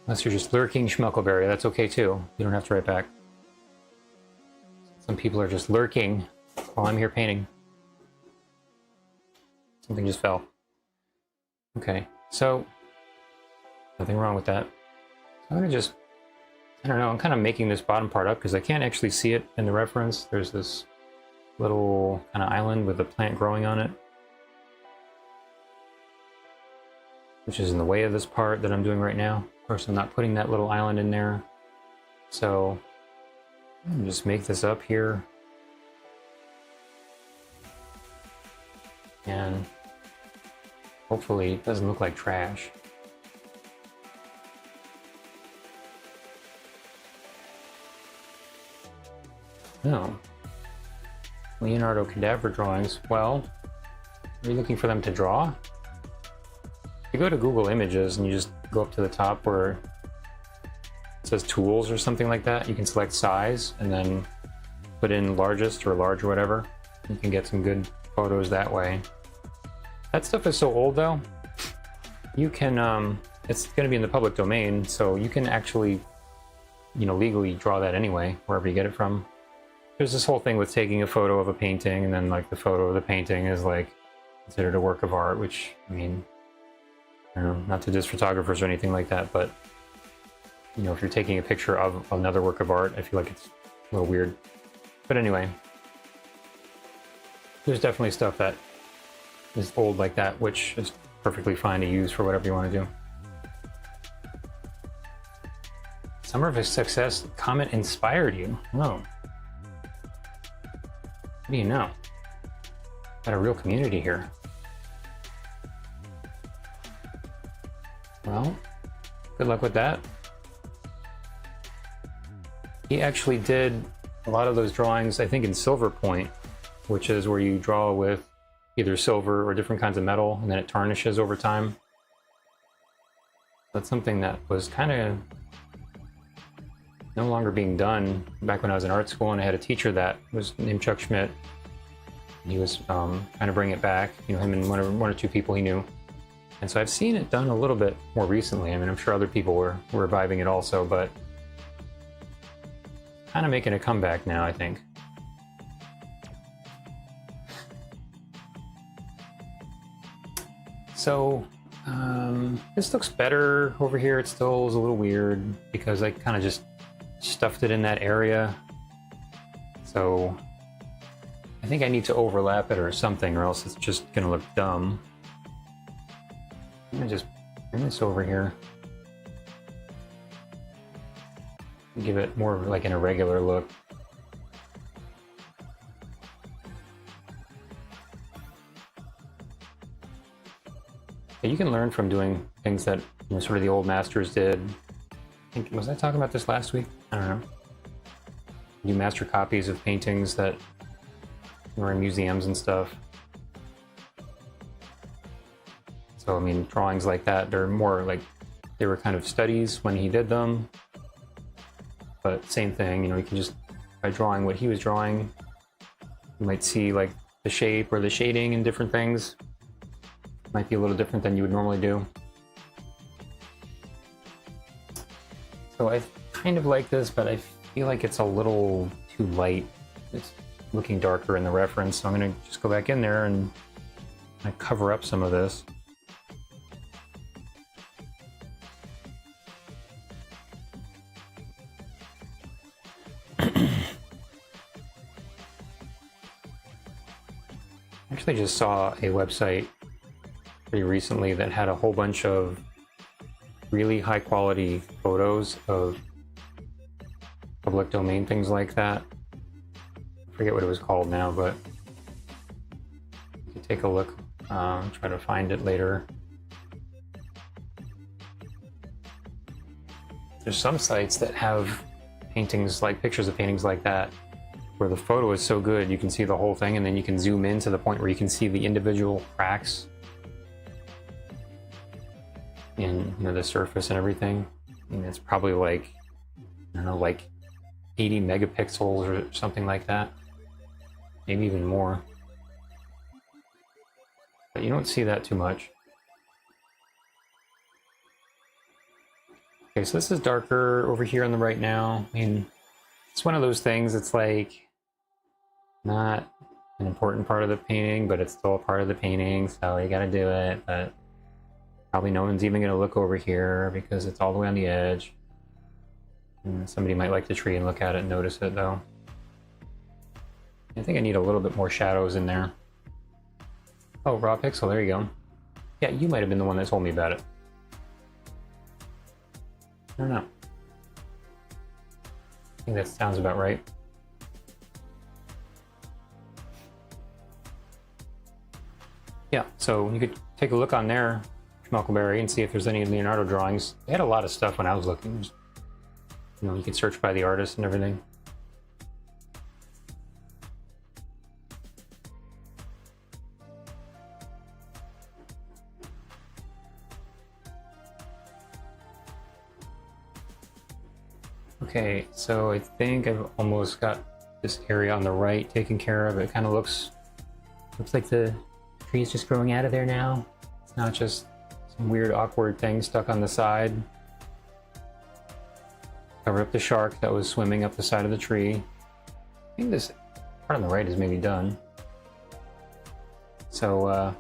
Unless you're just lurking Schmuckleberry, that's okay too. You don't have to write back. Some people are just lurking while I'm here painting. Something just fell. Okay, so nothing wrong with that. I'm gonna just, I don't know, I'm kind of making this bottom part up because I can't actually see it in the reference. There's this little kind of island with a plant growing on it, which is in the way of this part that I'm doing right now. Of course, I'm not putting that little island in there. So I'm gonna just make this up here. And hopefully it doesn't look like trash. No. Leonardo cadaver drawings. Well, are you looking for them to draw? If you go to Google Images and you just go up to the top where it says tools or something like that, you can select size and then put in largest or large or whatever. You can get some good photos that way. That stuff is so old though. You can, it's going to be in the public domain, so you can actually, you know, legally draw that anyway, wherever you get it from. There's this whole thing with taking a photo of a painting and then like the photo of the painting is like considered a work of art, which, I mean, I don't know, not to diss photographers or anything like that, but you know, if you're taking a picture of another work of art, I feel like it's a little weird. But anyway, there's definitely stuff that is old like that, which is perfectly fine to use for whatever you want to do. Summer of Success comment inspired you? Oh. What do you know? Got a real community here. Well, good luck with that. He actually did a lot of those drawings, I think, in Silver Point, which is where you draw with either silver or different kinds of metal, and then it tarnishes over time. That's something that was kind of no longer being done back when I was in art school, and I had a teacher that was named Chuck Schmidt. He was trying to bring it back, you know, him and one or two people he knew. And so I've seen it done a little bit more recently. I mean, I'm sure other people were reviving it also, but kind of making a comeback now, I think. So this looks better over here. It still is a little weird because I kind of just stuffed it in that area. So I think I need to overlap it or something, or else it's just gonna look dumb. I'm gonna just bring this over here. Give it more of like an irregular look. Yeah, you can learn from doing things that sort of the old masters did. Was I talking about this last week? I don't know. Do master copies of paintings that were in museums and stuff. So I mean, drawings like that, they're more like they were kind of studies when he did them. But same thing, you can just by drawing what he was drawing, you might see like the shape or the shading and different things. Might be a little different than you would normally do. So I kind of like this, but I feel like it's a little too light. It's looking darker in the reference, so I'm going to just go back in there and cover up some of this. I just saw a website pretty recently that had a whole bunch of really high quality photos of public domain things like that. I forget what it was called now, but you can take a look, try to find it later. There's some sites that have paintings, like pictures of paintings like that, where the photo is so good you can see the whole thing, and then you can zoom in to the point where you can see the individual cracks in the surface and everything. I mean, it's probably like, I don't know, like 80 megapixels or something like that, maybe even more. But you don't see that too much. Okay, so this is darker over here on the right now. I mean, it's one of those things, it's like not an important part of the painting, but it's still a part of the painting, so you gotta do it. But probably no one's even gonna look over here because it's all the way on the edge. And somebody might like the tree and look at it and notice it, though. I think I need a little bit more shadows in there. Oh, raw pixel, there you go. Yeah, you might have been the one that told me about it. I don't know. I think that sounds about right. Yeah, so you could take a look on there, Schmelkelberry, and see if there's any Leonardo drawings. They had a lot of stuff when I was looking. You could search by the artist and everything. Okay, so I think I've almost got this area on the right taken care of. It kind of looks like the tree is just growing out of there now. It's not just some weird awkward thing stuck on the side. Cover up the shark that was swimming up the side of the tree. I think this part on the right is maybe done. So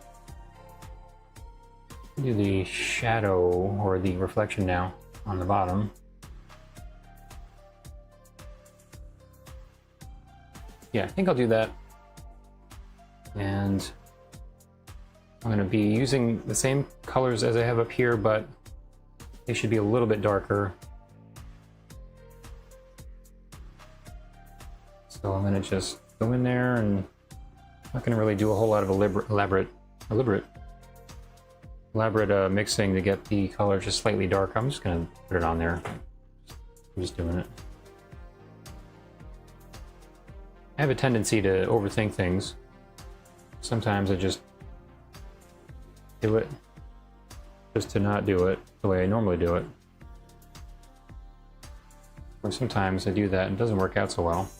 do the shadow or the reflection now on the bottom. Yeah, I think I'll do that. And I'm going to be using the same colors as I have up here, but they should be a little bit darker. So I'm going to just go in there, and I'm not going to really do a whole lot of elaborate mixing to get the color just slightly darker. I'm just going to put it on there. I'm just doing it. I have a tendency to overthink things. Sometimes I just do it just to not do it the way I normally do it. Or sometimes I do that and it doesn't work out so well.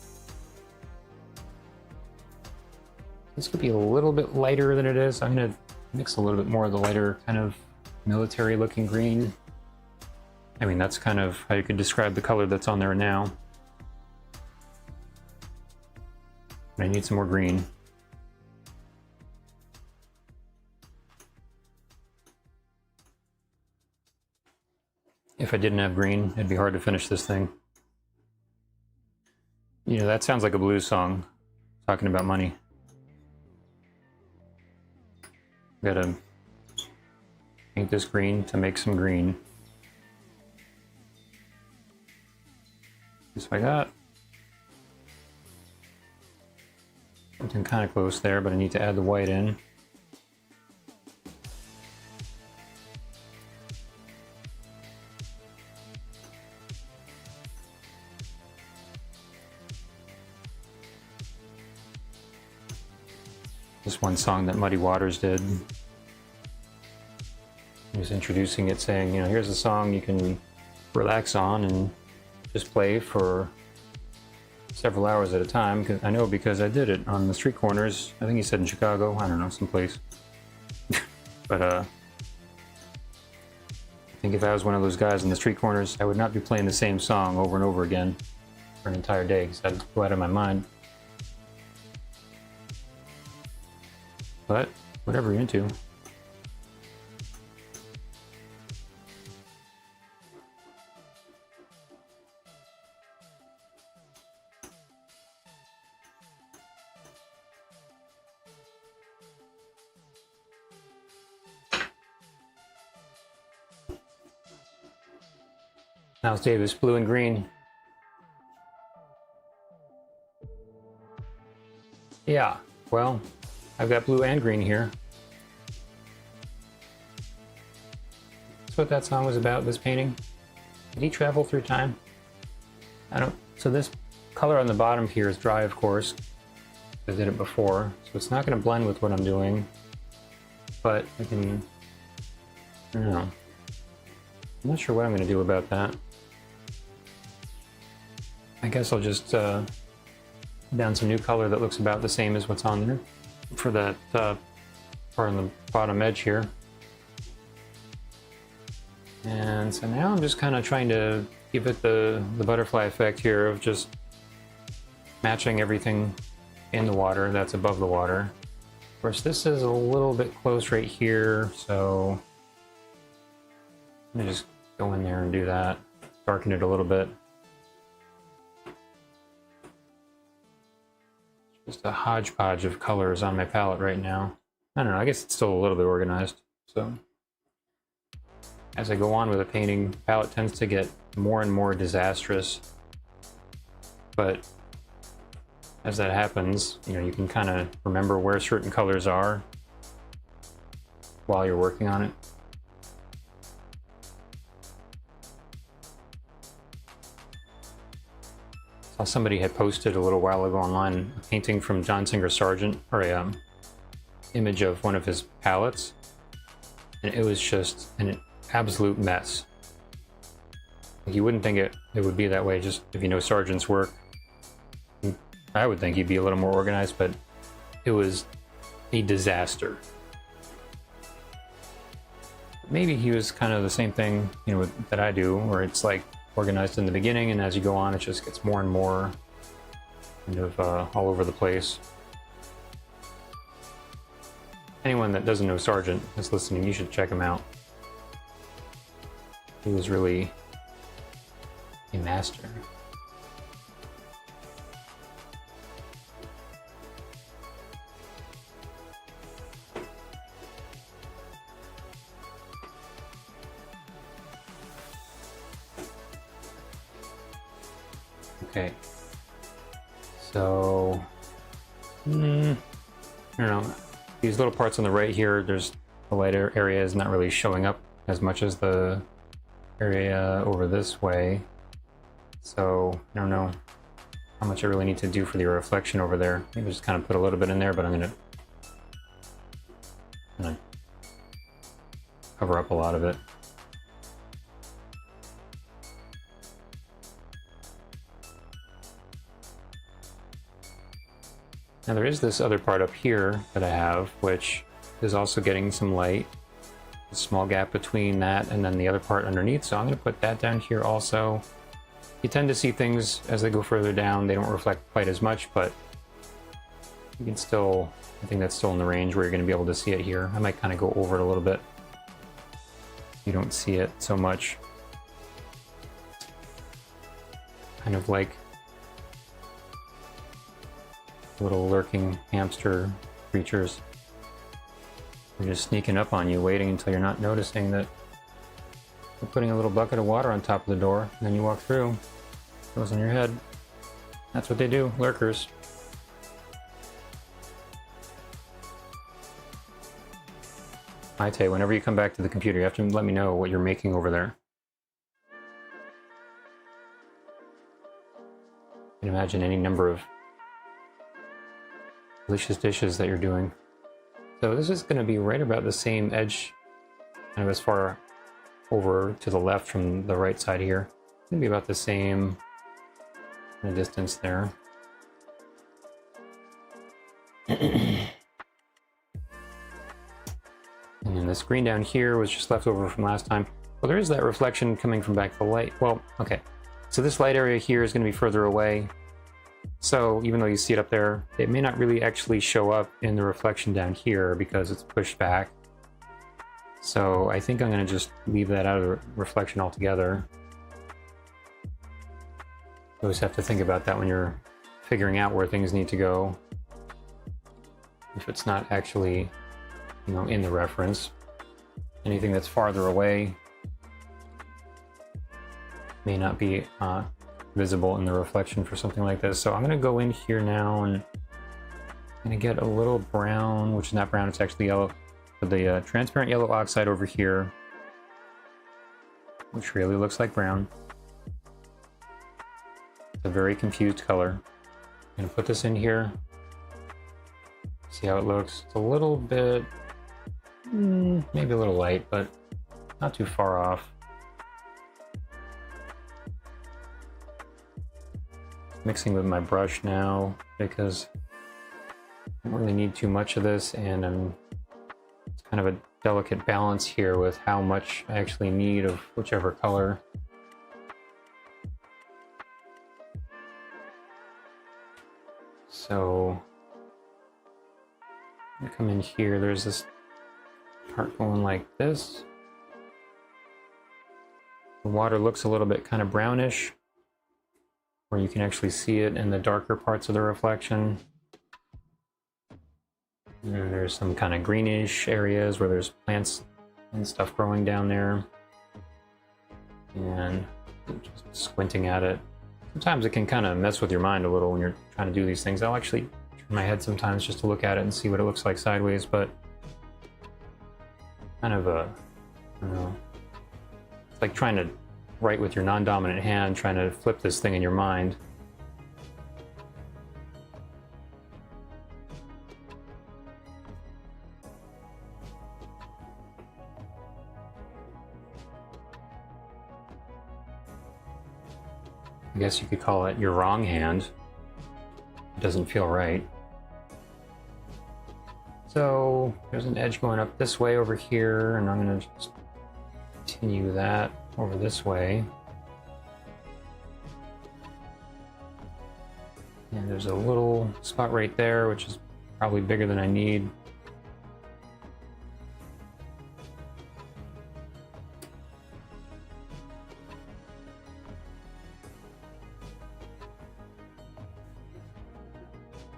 This could be a little bit lighter than it is. I'm going to mix a little bit more of the lighter kind of military looking green. I mean, that's kind of how you could describe the color that's on there now. But I need some more green. If I didn't have green, it'd be hard to finish this thing. You know, that sounds like a blues song, talking about money. Gotta paint this green to make some green. Just like that. Something kind of close there, but I need to add the white in. This one song that Muddy Waters did. He was introducing it saying, you know, here's a song you can relax on and just play for several hours at a time. I know because I did it on the street corners. I think he said in Chicago. I don't know, someplace. But I think if I was one of those guys in the street corners, I would not be playing the same song over and over again for an entire day because I'd go out of my mind. But whatever you're into. Miles Davis, blue and green. Yeah, well, I've got blue and green here. That's what that song was about, this painting. Did he travel through time? I don't... So this color on the bottom here is dry, of course. I did it before, so it's not going to blend with what I'm doing. But I can... I don't know. I'm not sure what I'm going to do about that. I guess I'll just down some new color that looks about the same as what's on there for that part on the bottom edge here. And so now I'm just kind of trying to give it the butterfly effect here of just matching everything in the water that's above the water. Of course, this is a little bit close right here, so let me just go in there and do that. Darken it a little bit. Just a hodgepodge of colors on my palette right now. I don't know, I guess it's still a little bit organized. So as I go on with the painting, the palette tends to get more and more disastrous. But as that happens, you know, you can kind of remember where certain colors are while you're working on it. Somebody had posted a little while ago online a painting from John Singer Sargent, or a image of one of his palettes, and it was just an absolute mess. You wouldn't think it would be that way just if you know Sargent's work. I would think he'd be a little more organized, but it was a disaster. Maybe he was kind of the same thing, you know, that I do, where it's like organized in the beginning, and as you go on, it just gets more and more kind of all over the place. Anyone that doesn't know Sargent is listening, you should check him out. He was really a master. Okay, so I don't know, these little parts on the right here, there's the light area is not really showing up as much as the area over this way, so I don't know how much I really need to do for the reflection over there. Maybe just kind of put a little bit in there, but I'm gonna cover up a lot of it. Now there is this other part up here that I have, which is also getting some light. A small gap between that and then the other part underneath, so I'm going to put that down here also. You tend to see things as they go further down, they don't reflect quite as much, but you can still, I think that's still in the range where you're going to be able to see it here. I might kind of go over it a little bit. You don't see it so much. Kind of like little lurking hamster creatures. They're just sneaking up on you, waiting until you're not noticing that they're putting a little bucket of water on top of the door, and then you walk through. It goes on your head. That's what they do, lurkers. I tell you, whenever you come back to the computer, you have to let me know what you're making over there. You can imagine any number of delicious dishes that you're doing. So this is going to be right about the same edge, kind of as far over to the left from the right side here. It's going to be about the same distance there. And then this green down here was just left over from last time. Well, there is that reflection coming from back to the light. Well, okay. So this light area here is going to be further away. So even though you see it up there, it may not really actually show up in the reflection down here because it's pushed back. So I think I'm going to just leave that out of the reflection altogether. You always have to think about that when you're figuring out where things need to go. If it's not actually, you know, in the reference. Anything that's farther away may not be visible in the reflection for something like this. So I'm going to go in here now and I'm going to get a little brown, which is not brown, it's actually yellow. But the transparent yellow oxide over here, which really looks like brown. It's a very confused color. I'm going to put this in here. See how it looks. It's a little bit, maybe a little light, but not too far off. Mixing with my brush now because I don't really need too much of this, and it's kind of a delicate balance here with how much I actually need of whichever color. So I'm gonna come in here. There's this part going like this. The water looks a little bit kind of brownish, where you can actually see it in the darker parts of the reflection. And then there's some kind of greenish areas where there's plants and stuff growing down there. And just squinting at it. Sometimes it can kind of mess with your mind a little when you're trying to do these things. I'll actually turn my head sometimes just to look at it and see what it looks like sideways, but kind of I don't know. It's like trying to write with your non-dominant hand, trying to flip this thing in your mind. I guess you could call it your wrong hand. It doesn't feel right. So there's an edge going up this way over here, and I'm going to just continue that over this way. And there's a little spot right there, which is probably bigger than I need.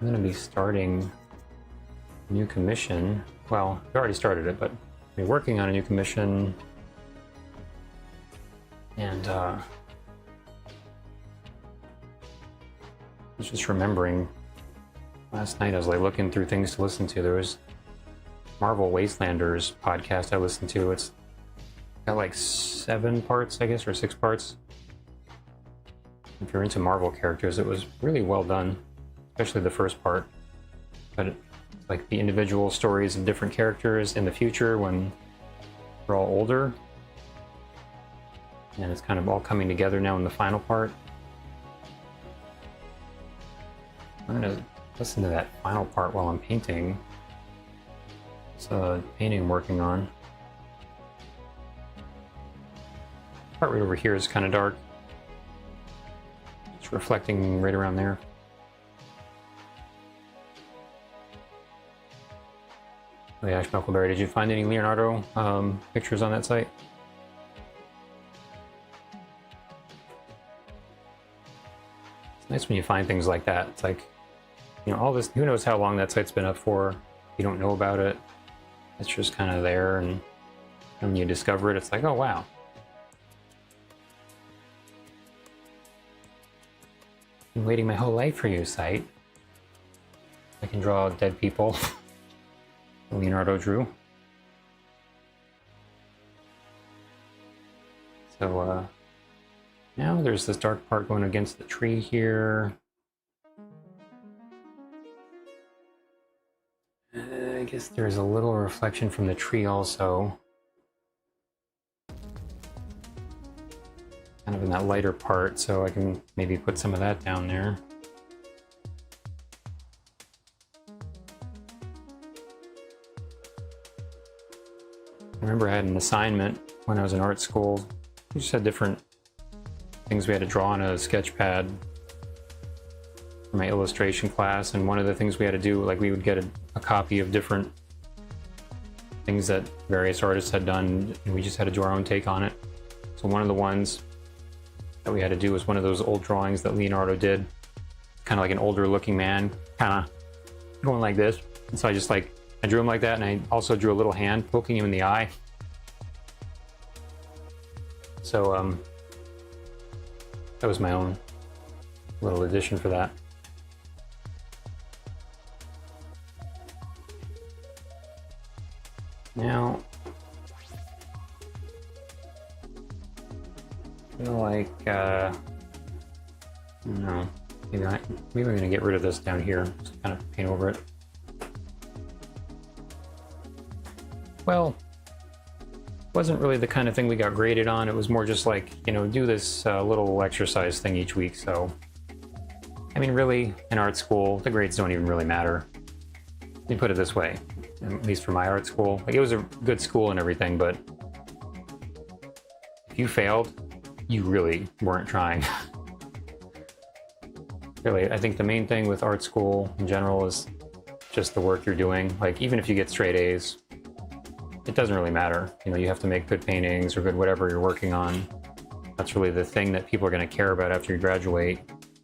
I'm going to be starting a new commission. Well, I've already started it, but I'll be working on a new commission. And I was just remembering last night, I was like looking through things to listen to. There was Marvel Wastelanders podcast I listened to. It's got like 7 parts, I guess, or 6 parts. If you're into Marvel characters, it was really well done, especially the first part. But it's like the individual stories of different characters in the future when they're all older. And it's kind of all coming together now in the final part. I'm going to listen to that final part while I'm painting. It's a painting I'm working on. Part right over here is kind of dark. It's reflecting right around there. Oh yeah, Ash Muckleberry, did you find any Leonardo pictures on that site? It's nice when you find things like that. It's like, you know, all this, who knows how long that site's been up for. You don't know about it. It's just kind of there, and when you discover it, it's like, oh wow. Been waiting my whole life for you, site. I can draw dead people. Leonardo drew. So now there's this dark part going against the tree here. guess there's a little reflection from the tree also. Kind of in that lighter part, so I can maybe put some of that down there. I remember I had an assignment when I was in art school. We just had different things we had to draw on a sketch pad for my illustration class, and one of the things we had to do, like we would get a copy of different things that various artists had done, and we just had to do our own take on it. So one of the ones that we had to do was one of those old drawings that Leonardo did, kind of like an older looking man, kind of going like this. And so I drew him like that, and I also drew a little hand poking him in the eye. So that was my own little addition for that. Now, I feel like, I don't know, maybe I'm going to get rid of this down here, just kind of paint over it. Well, it wasn't really the kind of thing we got graded on. It was more just like, you know, do this little exercise thing each week. So, I mean, really, in art school, the grades don't even really matter. You put it this way, at least for my art school. Like, it was a good school and everything, but if you failed, you really weren't trying. Really, I think the main thing with art school in general is just the work you're doing. Like, even if you get straight A's, it doesn't really matter. You know, you have to make good paintings or good whatever you're working on. That's really the thing that people are going to care about after you graduate.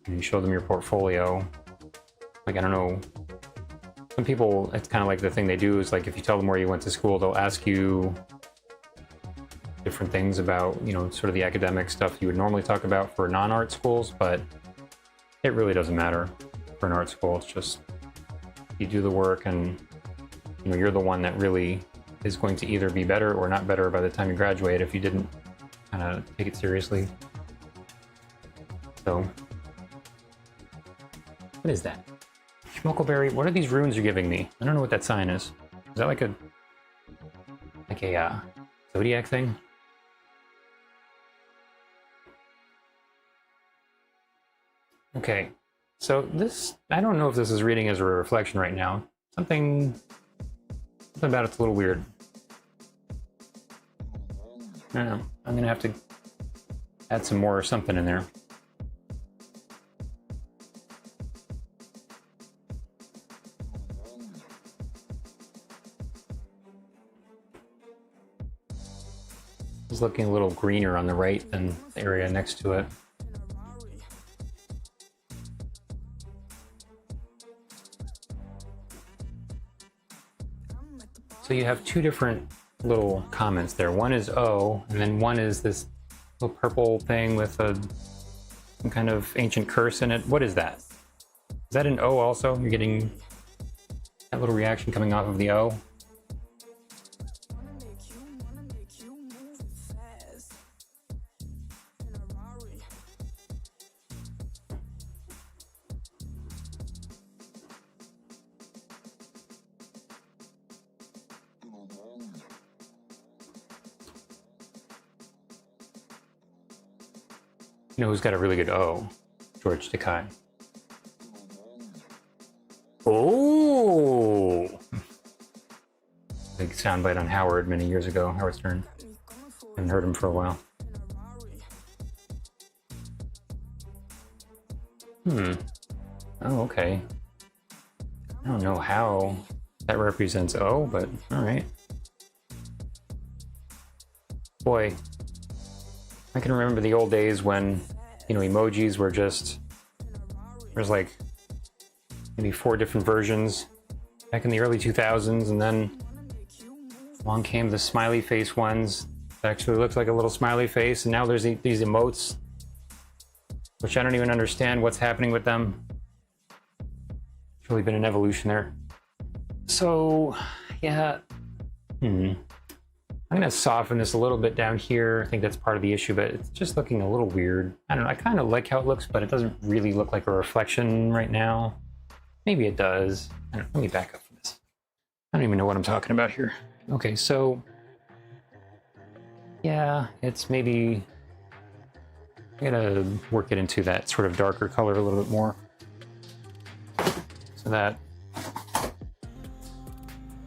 And you show them your portfolio. Like, I don't know, some people, it's kind of like the thing they do is like, if you tell them where you went to school, they'll ask you different things about, you know, sort of the academic stuff you would normally talk about for non-art schools, but it really doesn't matter for an art school. It's just, you do the work and, you know, you're the one that really is going to either be better or not better by the time you graduate if you didn't kind of take it seriously. So, what is that? Schmuckleberry, what are these runes you're giving me? I don't know what that sign is. Is that like a zodiac thing? Okay, so this, I don't know if this is reading as a reflection right now. Something about it's a little weird. I don't know. I'm gonna have to add some more or something in there. It's looking a little greener on the right than the area next to it. So you have two different little comments there. One is O, and then one is this little purple thing with some kind of ancient curse in it. What is that? Is that an O also? You're getting that little reaction coming off of the O? You know who's got a really good O? George Takei. Oh! Big soundbite on Howard many years ago, Howard Stern. Haven't heard him for a while. Oh, okay. I don't know how that represents O, but alright. Boy, I can remember the old days when, you know, emojis were just, there's like maybe 4 different versions back in the early 2000s, and then along came the smiley face ones that actually looked like a little smiley face, and now there's these emotes, which I don't even understand what's happening with them. It's really been an evolution there. So, yeah, I'm gonna soften this a little bit down here. I think that's part of the issue, but it's just looking a little weird. I don't know, I kind of like how it looks, but it doesn't really look like a reflection right now. Maybe it does. I don't know, let me back up for this. I don't even know what I'm talking about here. Okay, so yeah, it's maybe I gotta work it into that sort of darker color a little bit more, so that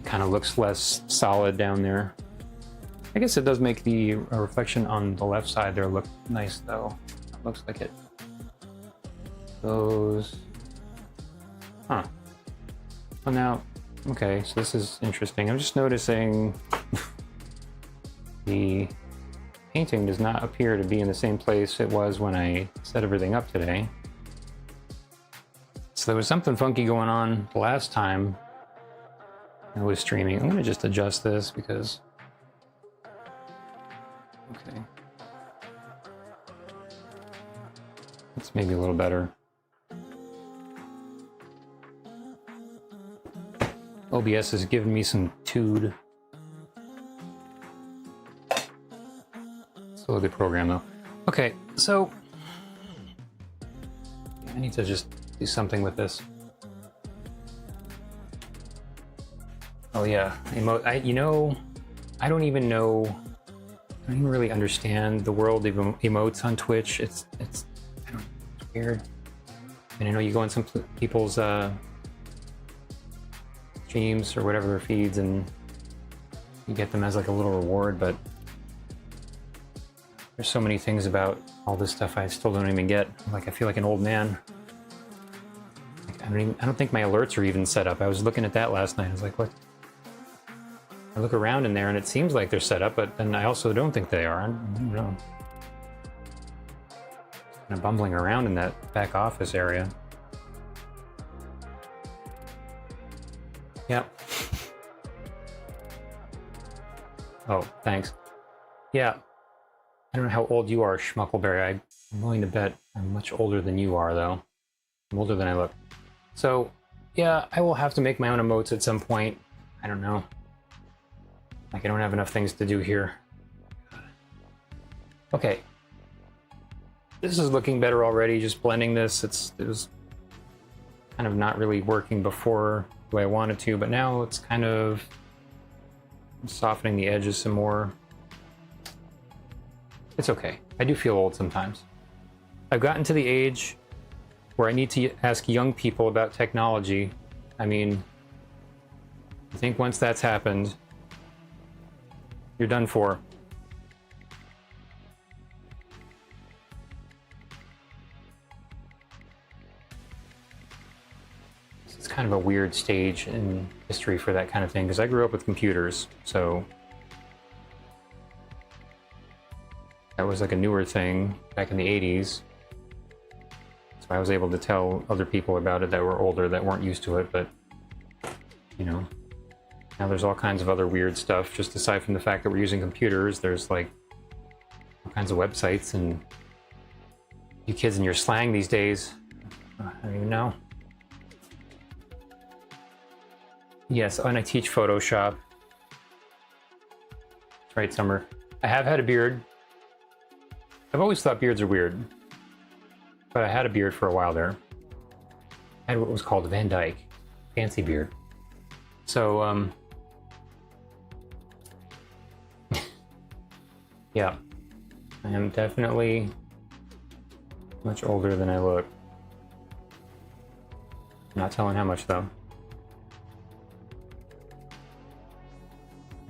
kind of looks less solid down there. I guess it does make the reflection on the left side there look nice, though. It looks like it goes. Huh. Well, now, okay, so this is interesting. I'm just noticing the painting does not appear to be in the same place it was when I set everything up today. So there was something funky going on the last time I was streaming. I'm going to just adjust this because... Okay. That's maybe a little better. OBS has given me some tood. Still a good program though. Okay, so I need to just do something with this. Oh yeah, I don't even know. I don't even really understand the world of emotes on Twitch. It's weird. And I know you go on some people's streams or whatever their feeds, and you get them as like a little reward, but there's so many things about all this stuff I still don't even get. Like I feel like an old man. Like, I don't think my alerts are even set up. I was looking at that last night. I was like, what? I look around in there and it seems like they're set up, but then I also don't think they are. I don't know. Kind of bumbling around in that back office area. Yep. Oh, thanks. Yeah. I don't know how old you are, Schmuckleberry. I'm willing to bet I'm much older than you are, though. I'm older than I look. So, yeah, I will have to make my own emotes at some point. I don't know. Like, I don't have enough things to do here. Okay. This is looking better already, just blending this. It was kind of not really working before the way I wanted to, but now it's kind of softening the edges some more. It's okay. I do feel old sometimes. I've gotten to the age where I need to ask young people about technology. I mean, I think once that's happened, you're done for. It's kind of a weird stage in history for that kind of thing, because I grew up with computers, so that was like a newer thing back in the 80s. So I was able to tell other people about it that were older that weren't used to it, but you know, now there's all kinds of other weird stuff. Just aside from the fact that we're using computers, there's like all kinds of websites, and you kids and your slang these days, I don't even know. Yes, and I teach Photoshop. That's right, Summer. I have had a beard. I've always thought beards are weird, but I had a beard for a while there. I had what was called a Van Dyke, fancy beard. So, yeah, I am definitely much older than I look. Not telling how much though.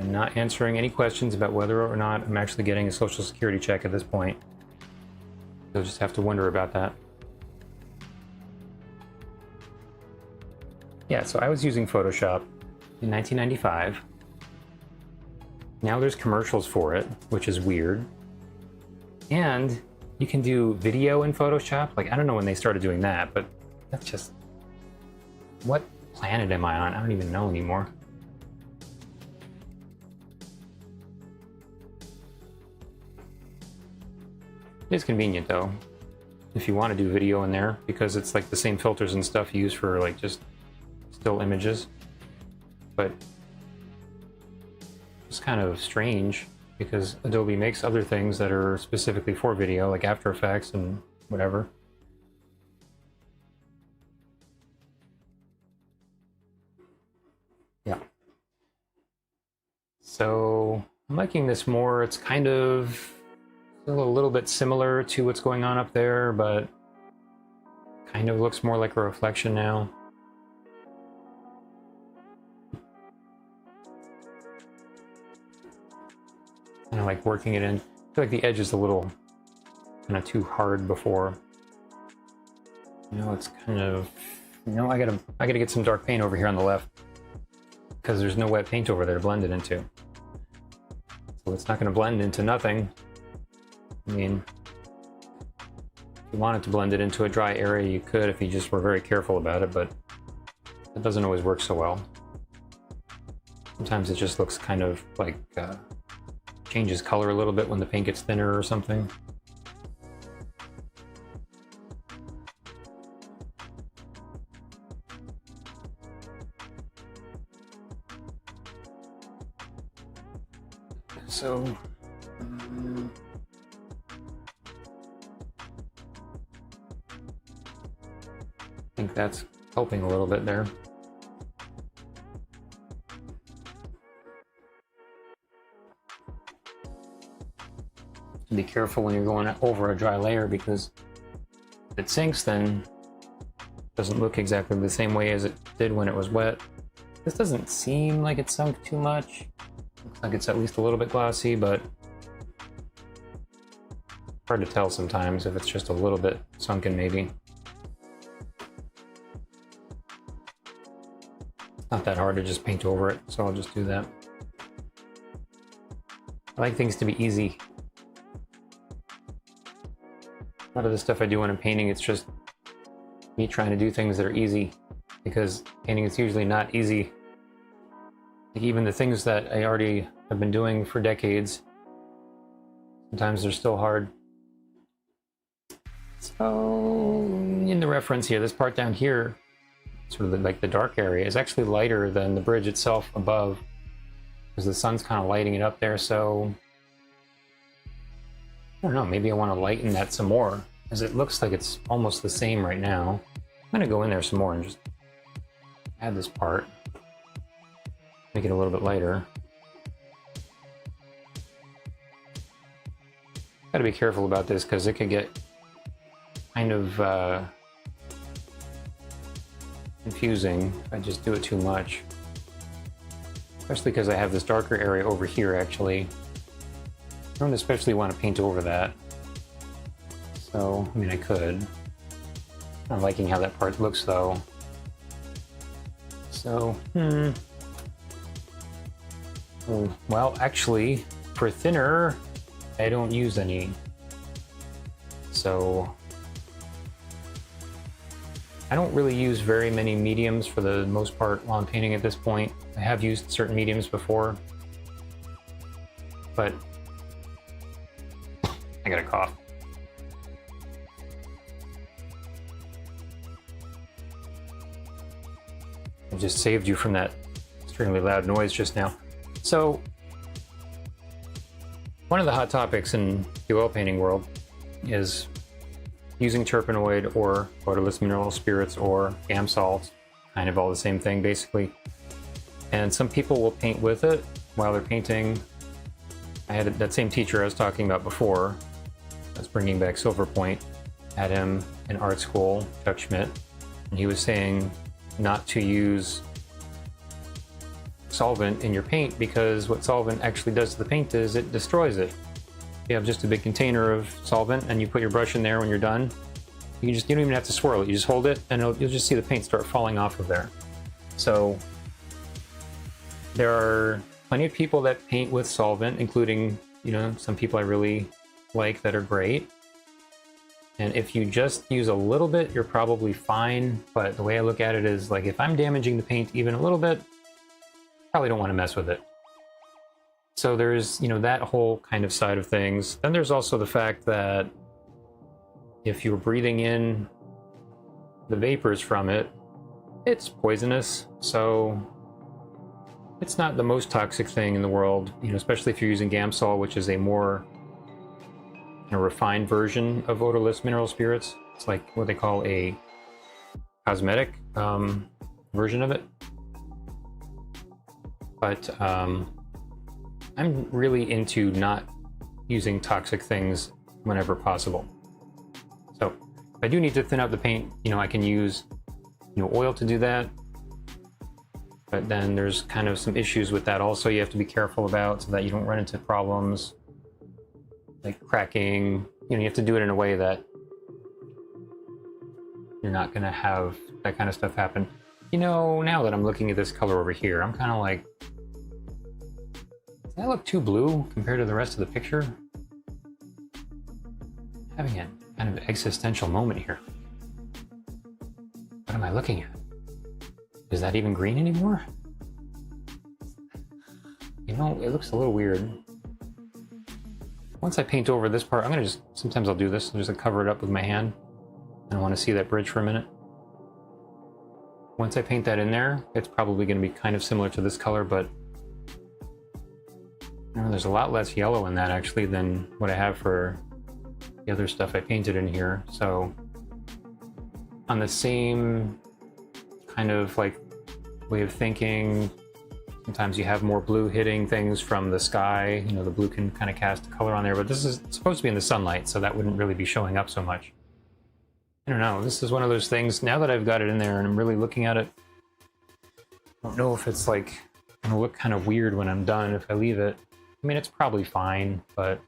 I'm not answering any questions about whether or not I'm actually getting a social security check at this point. You'll just have to wonder about that. Yeah, so I was using Photoshop in 1995. Now there's commercials for it, which is weird. And you can do video in Photoshop. Like, I don't know when they started doing that, but that's just... What planet am I on? I don't even know anymore. It's convenient though, if you want to do video in there, because it's like the same filters and stuff you use for like just still images. But it's kind of strange because Adobe makes other things that are specifically for video, like After Effects and whatever. Yeah. So I'm liking this more. It's kind of still a little bit similar to what's going on up there, but kind of looks more like a reflection now. Kind of like working it in. I feel like the edge is a little kind of too hard before. You know, it's kind of, you know, I gotta get some dark paint over here on the left because there's no wet paint over there to blend it into. So it's not going to blend into nothing. I mean, if you wanted to blend it into a dry area, you could if you just were very careful about it, but it doesn't always work so well. Sometimes it just looks kind of like changes color a little bit when the paint gets thinner or something. So, I think that's helping a little bit there. Be careful when you're going over a dry layer, because if it sinks, then it doesn't look exactly the same way as it did when it was wet. This doesn't seem like it sunk too much. Looks like it's at least a little bit glossy, but hard to tell sometimes if it's just a little bit sunken maybe. Not that hard to just paint over it, so I'll just do that. I like things to be easy. A lot of the stuff I do when I'm painting, it's just me trying to do things that are easy, because painting is usually not easy. Like even the things that I already have been doing for decades, sometimes they're still hard. So in the reference here, this part down here, sort of like the dark area, is actually lighter than the bridge itself above, because the sun's kind of lighting it up there. So I don't know, maybe I want to lighten that some more, because it looks like it's almost the same right now. I'm going to go in there some more and just add this part, make it a little bit lighter. Got to be careful about this because it could get kind of confusing if I just do it too much. Especially because I have this darker area over here actually. I don't especially want to paint over that. So, I mean, I could. I'm liking how that part looks though. So, well, actually, for thinner, I don't use any. So, I don't really use very many mediums for the most part while I'm painting at this point. I have used certain mediums before, but I got a cough. I just saved you from that extremely loud noise just now. So, one of the hot topics in the oil painting world is using terpenoid or odorless mineral spirits or GAM salts, kind of all the same thing basically. And some people will paint with it while they're painting. I had that same teacher I was talking about before. I was bringing back Silver Point. Had him in art school, Chuck Schmidt, and he was saying not to use solvent in your paint because what solvent actually does to the paint is it destroys it. You have just a big container of solvent and you put your brush in there when you're done. You don't even have to swirl it. You just hold it and you'll just see the paint start falling off of there. So there are plenty of people that paint with solvent, including, you know, some people I really like that are great. And if you just use a little bit, you're probably fine. But the way I look at it is like, if I'm damaging the paint even a little bit, probably don't want to mess with it. So there's, you know, that whole kind of side of things. Then there's also the fact that if you're breathing in the vapors from it, it's poisonous. So it's not the most toxic thing in the world, you know, especially if you're using Gamsol, which is a more refined version of odorless mineral spirits. It's like what they call a cosmetic version of it. But I'm really into not using toxic things whenever possible. So if I do need to thin out the paint, I can use, oil to do that. But then there's kind of some issues with that also you have to be careful about so that you don't run into problems like cracking. You have to do it in a way that you're not going to have that kind of stuff happen. Now that I'm looking at this color over here, I'm kind of like, does that look too blue compared to the rest of the picture? Having a kind of existential moment here. What am I looking at? Is that even green anymore? It looks a little weird. Once I paint over this part, sometimes I'll do this, I'll just cover it up with my hand. I want to see that bridge for a minute. Once I paint that in there, it's probably going to be kind of similar to this color, but there's a lot less yellow in that actually than what I have for the other stuff I painted in here. So on the same kind of like way of thinking, sometimes you have more blue hitting things from the sky. The blue can kind of cast a color on there, but this is supposed to be in the sunlight, so that wouldn't really be showing up so much. I don't know, this is one of those things, now that I've got it in there and I'm really looking at it, I don't know if it's like going to look kind of weird when I'm done if I leave it. I mean, it's probably fine, but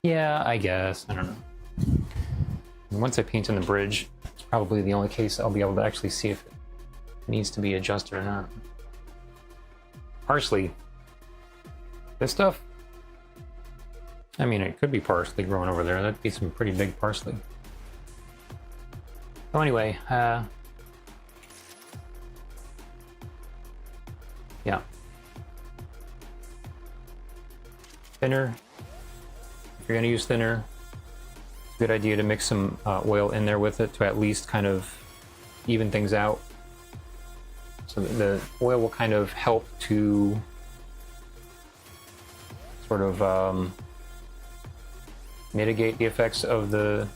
yeah, I guess, I don't know. And once I paint in the bridge, it's probably the only case I'll be able to actually see if it needs to be adjusted or not. Parsley. This stuff, I mean, it could be parsley growing over there. That'd be some pretty big parsley. So anyway, yeah. Thinner. If you're going to use thinner, it's a good idea to mix some oil in there with it to at least kind of even things out. So the oil will kind of help to sort of mitigate the effects of the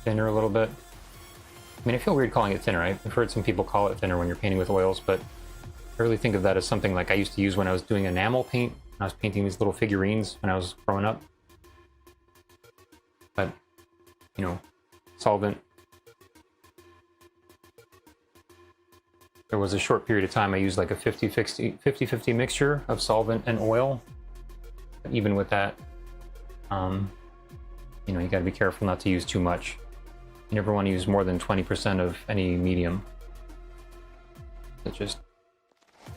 thinner a little bit. I mean, I feel weird calling it thinner. I've heard some people call it thinner when you're painting with oils, but I really think of that as something like I used to use when I was doing enamel paint. I was painting these little figurines when I was growing up. But, solvent. There was a short period of time I used like a 50-50 mixture of solvent and oil. But even with that, you got to be careful not to use too much. You never want to use more than 20% of any medium. It's just,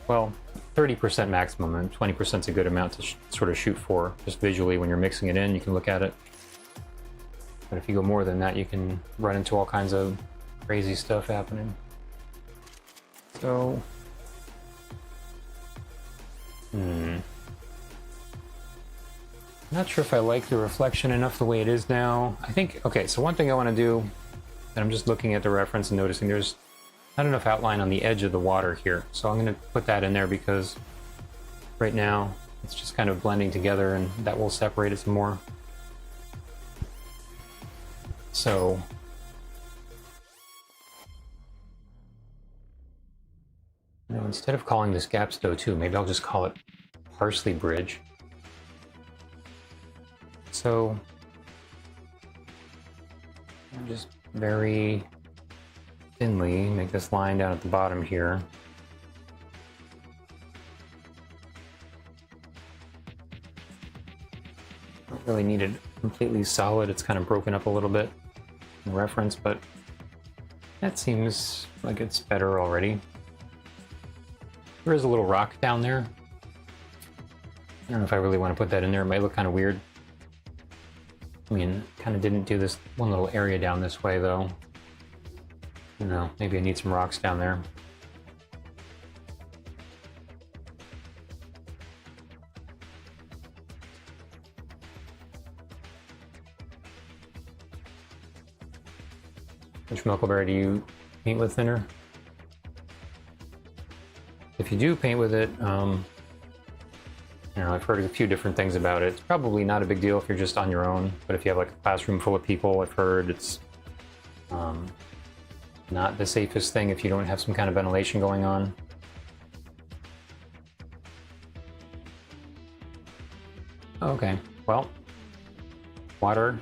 well, 30% maximum, and 20% is a good amount to sort of shoot for. Just visually, when you're mixing it in, you can look at it. But if you go more than that, you can run into all kinds of crazy stuff happening. So, not sure if I like the reflection enough the way it is now. I think, okay, so one thing I want to do, and I'm just looking at the reference and noticing there's not enough outline on the edge of the water here. So I'm going to put that in there because right now it's just kind of blending together and that will separate it some more. So instead of calling this Gapsto 2, maybe I'll just call it Parsley Bridge. So I'll just very thinly make this line down at the bottom here. Don't really need it completely solid. It's kind of broken up a little bit in reference, but that seems like it's better already. There is a little rock down there. I don't know if I really want to put that in there. It might look kind of weird. I mean, kind of didn't do this one little area down this way, though. I don't know, maybe I need some rocks down there. Which Muckleberry do you paint with thinner? If you do paint with it, I've heard a few different things about it. It's probably not a big deal if you're just on your own, but if you have like a classroom full of people, I've heard it's not the safest thing if you don't have some kind of ventilation going on. Okay, well, water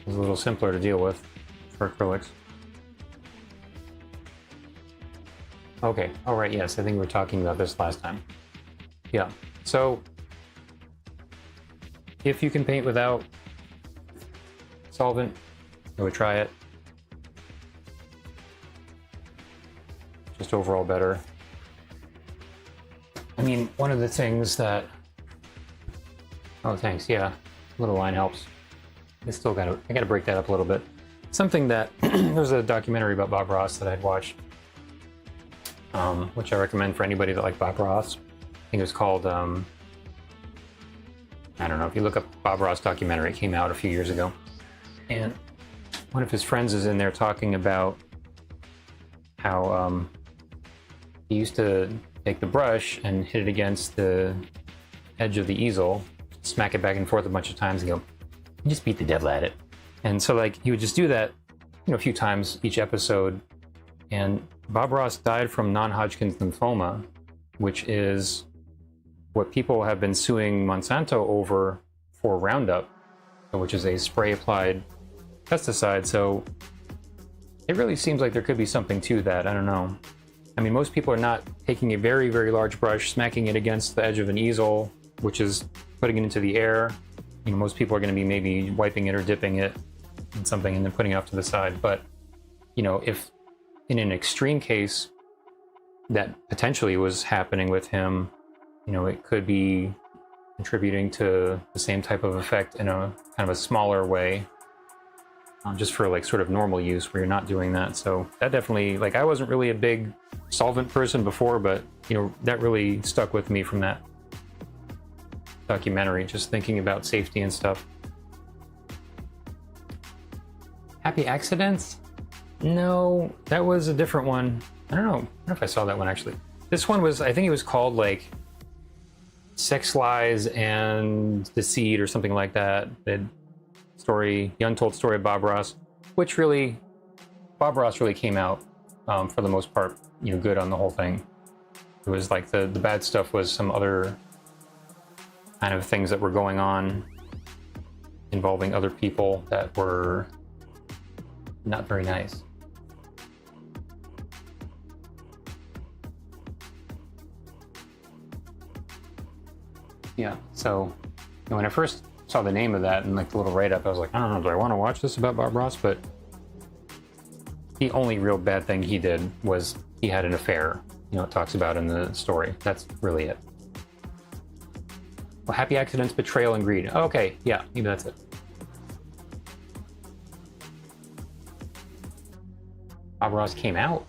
is a little simpler to deal with for acrylics. Okay, all right, yes, I think we were talking about this last time. Yeah, so if you can paint without solvent, I would try it. Just overall better. I mean, one of the things that... Oh, thanks, yeah, a little line helps. I gotta break that up a little bit. Something that, there's a documentary about Bob Ross that I'd watched, which I recommend for anybody that likes Bob Ross. I think it was called, I don't know, if you look up Bob Ross documentary, it came out a few years ago. And one of his friends is in there talking about how he used to take the brush and hit it against the edge of the easel, smack it back and forth a bunch of times and go, you just beat the devil at it. And so like he would just do that, a few times each episode. And Bob Ross died from non-Hodgkin's lymphoma, which is what people have been suing Monsanto over for Roundup, which is a spray-applied pesticide. So it really seems like there could be something to that. I don't know. I mean, most people are not taking a very, very large brush, smacking it against the edge of an easel, which is putting it into the air. Most people are going to be maybe wiping it or dipping it in something and then putting it off to the side. But, if in an extreme case that potentially was happening with him, it could be contributing to the same type of effect in a kind of a smaller way, just for like sort of normal use where you're not doing that. So that definitely, like, I wasn't really a big solvent person before, but that really stuck with me from that documentary, just thinking about safety and stuff. Happy Accidents? No, that was a different one. I don't know if I saw that one actually. This one was, I think it was called like Sex, Lies, and Deceit or something like that. The untold story of Bob Ross, which really, Bob Ross really came out for the most part, good on the whole thing. It was like the bad stuff was some other kind of things that were going on involving other people that were not very nice. Yeah, so when I first saw the name of that and like the little write-up, I was like, I don't know, do I want to watch this about Bob Ross? But the only real bad thing he did was he had an affair. It talks about in the story. That's really it. Well, Happy Accidents, Betrayal, and Greed. Oh, okay, yeah, maybe that's it. Bob Ross came out.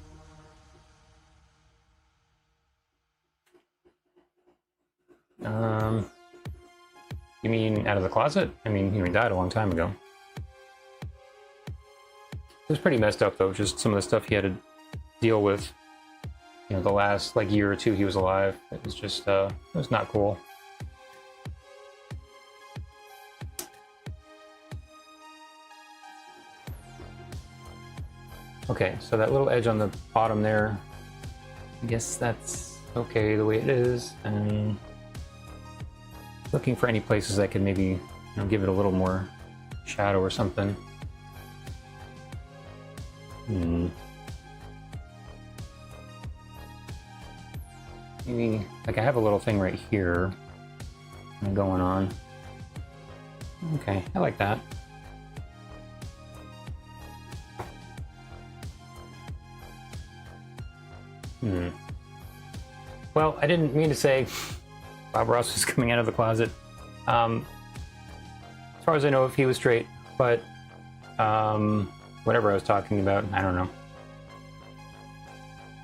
You mean out of the closet? I mean, he died a long time ago. It was pretty messed up though, just some of the stuff he had to deal with, the last like year or two he was alive. It was just, it was not cool. Okay, so that little edge on the bottom there, I guess that's okay the way it is, and looking for any places that could maybe give it a little more shadow or something. Maybe, like I have a little thing right here going on. Okay, I like that. Well, I didn't mean to say Bob Ross was coming out of the closet. As far as I know, if he was straight, but whatever I was talking about, I don't know.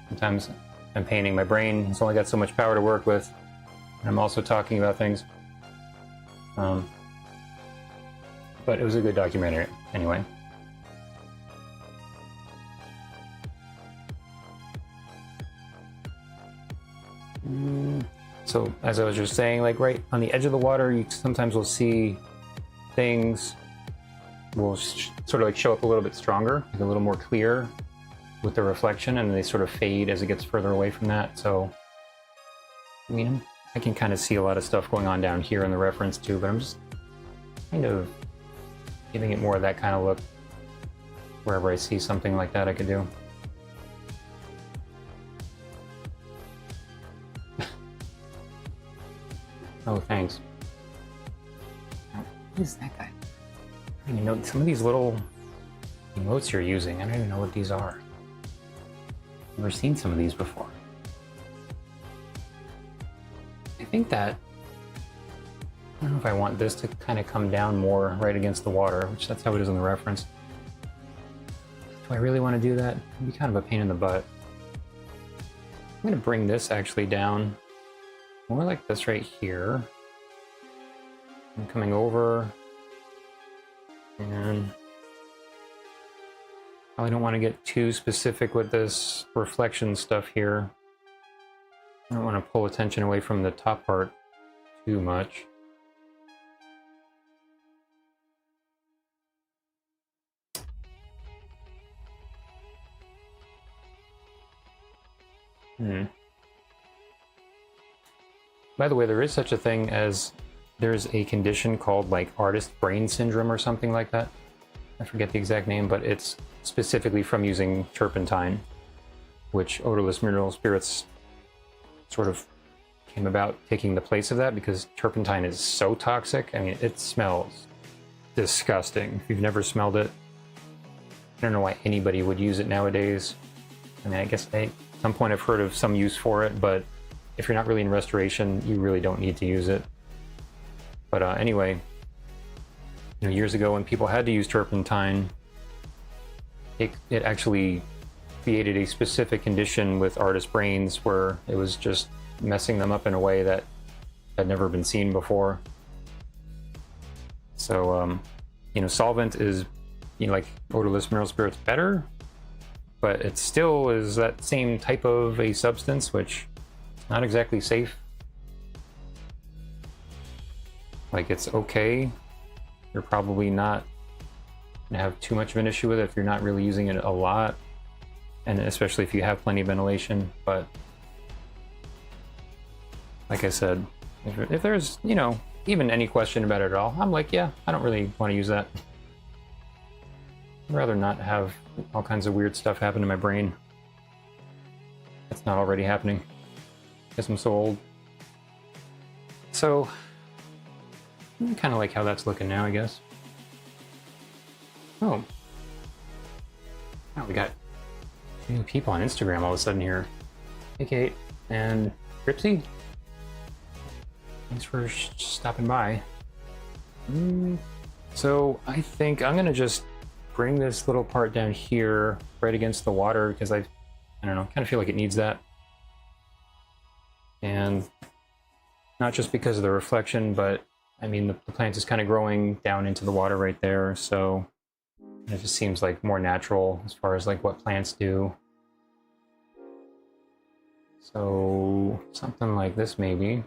Sometimes I'm painting, my brain has only got so much power to work with, and I'm also talking about things. But it was a good documentary, anyway. So as I was just saying, like right on the edge of the water, you sometimes will see things will sort of like show up a little bit stronger, like a little more clear with the reflection, and they sort of fade as it gets further away from that. So I mean, I can kind of see a lot of stuff going on down here in the reference too, but I'm just kind of giving it more of that kind of look wherever I see something like that I could do. Oh, thanks. Who is that guy? I don't even know some of these little emotes you're using. I don't even know what these are. I've never seen some of these before. I think that, I don't know if I want this to kind of come down more right against the water, which that's how it is in the reference. Do I really want to do that? It'd be kind of a pain in the butt. I'm going to bring this actually down more like this right here. I'm coming over, and I don't want to get too specific with this reflection stuff here. I don't want to pull attention away from the top part too much. By the way, there is such a thing as, there's a condition called like artist brain syndrome or something like that. I forget the exact name, but it's specifically from using turpentine, which odorless mineral spirits sort of came about taking the place of that, because turpentine is so toxic. I mean, it smells disgusting. If you've never smelled it, I don't know why anybody would use it nowadays. I mean, I guess at some point I've heard of some use for it, but if you're not really in restoration, you really don't need to use it. But anyway, you know, years ago when people had to use turpentine, it actually created a specific condition with artist brains where it was just messing them up in a way that had never been seen before. So, you know, solvent is, you know, like odorless mineral spirits better, but it still is that same type of a substance, which is not exactly safe. Like, it's okay. You're probably not gonna have too much of an issue with it if you're not really using it a lot, and especially if you have plenty of ventilation. But like I said, if there's, you know, even any question about it at all, I'm like, yeah, I don't really want to use that. I'd rather not have all kinds of weird stuff happen to my brain. That's not already happening. Guess I'm so old. So I kind of like how that's looking now, I guess. Oh. Wow, we got new people on Instagram all of a sudden here. Hey, Kate and Ripsy. Thanks for stopping by. So I think I'm gonna just bring this little part down here right against the water, because I don't know, kind of feel like it needs that. And not just because of the reflection, but I mean, the plant is kind of growing down into the water right there, so it just seems like more natural as far as like what plants do. So something like this maybe.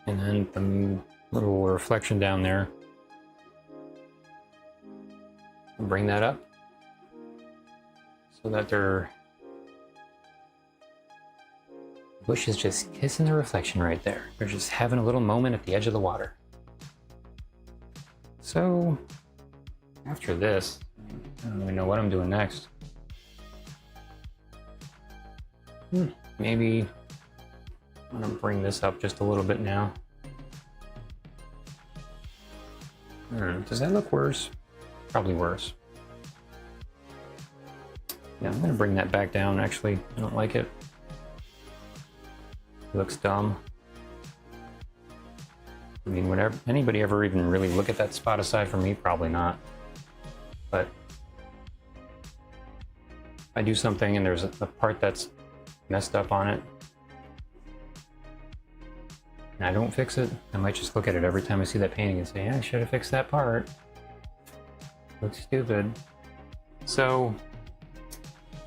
And then the little reflection down there. Bring that up so that their bush is just kissing the reflection right there. They're just having a little moment at the edge of the water. So after this, I don't really know what I'm doing next. Maybe I'm gonna bring this up just a little bit now. Does that look worse? Probably worse. Yeah, I'm gonna bring that back down actually. I don't like it. It looks dumb. I mean, would anybody ever even really look at that spot aside from me? Probably not. But if I do something and there's a part that's messed up on it, and I don't fix it, I might just look at it every time I see that painting and say, yeah, I should have fixed that part. Looks stupid. So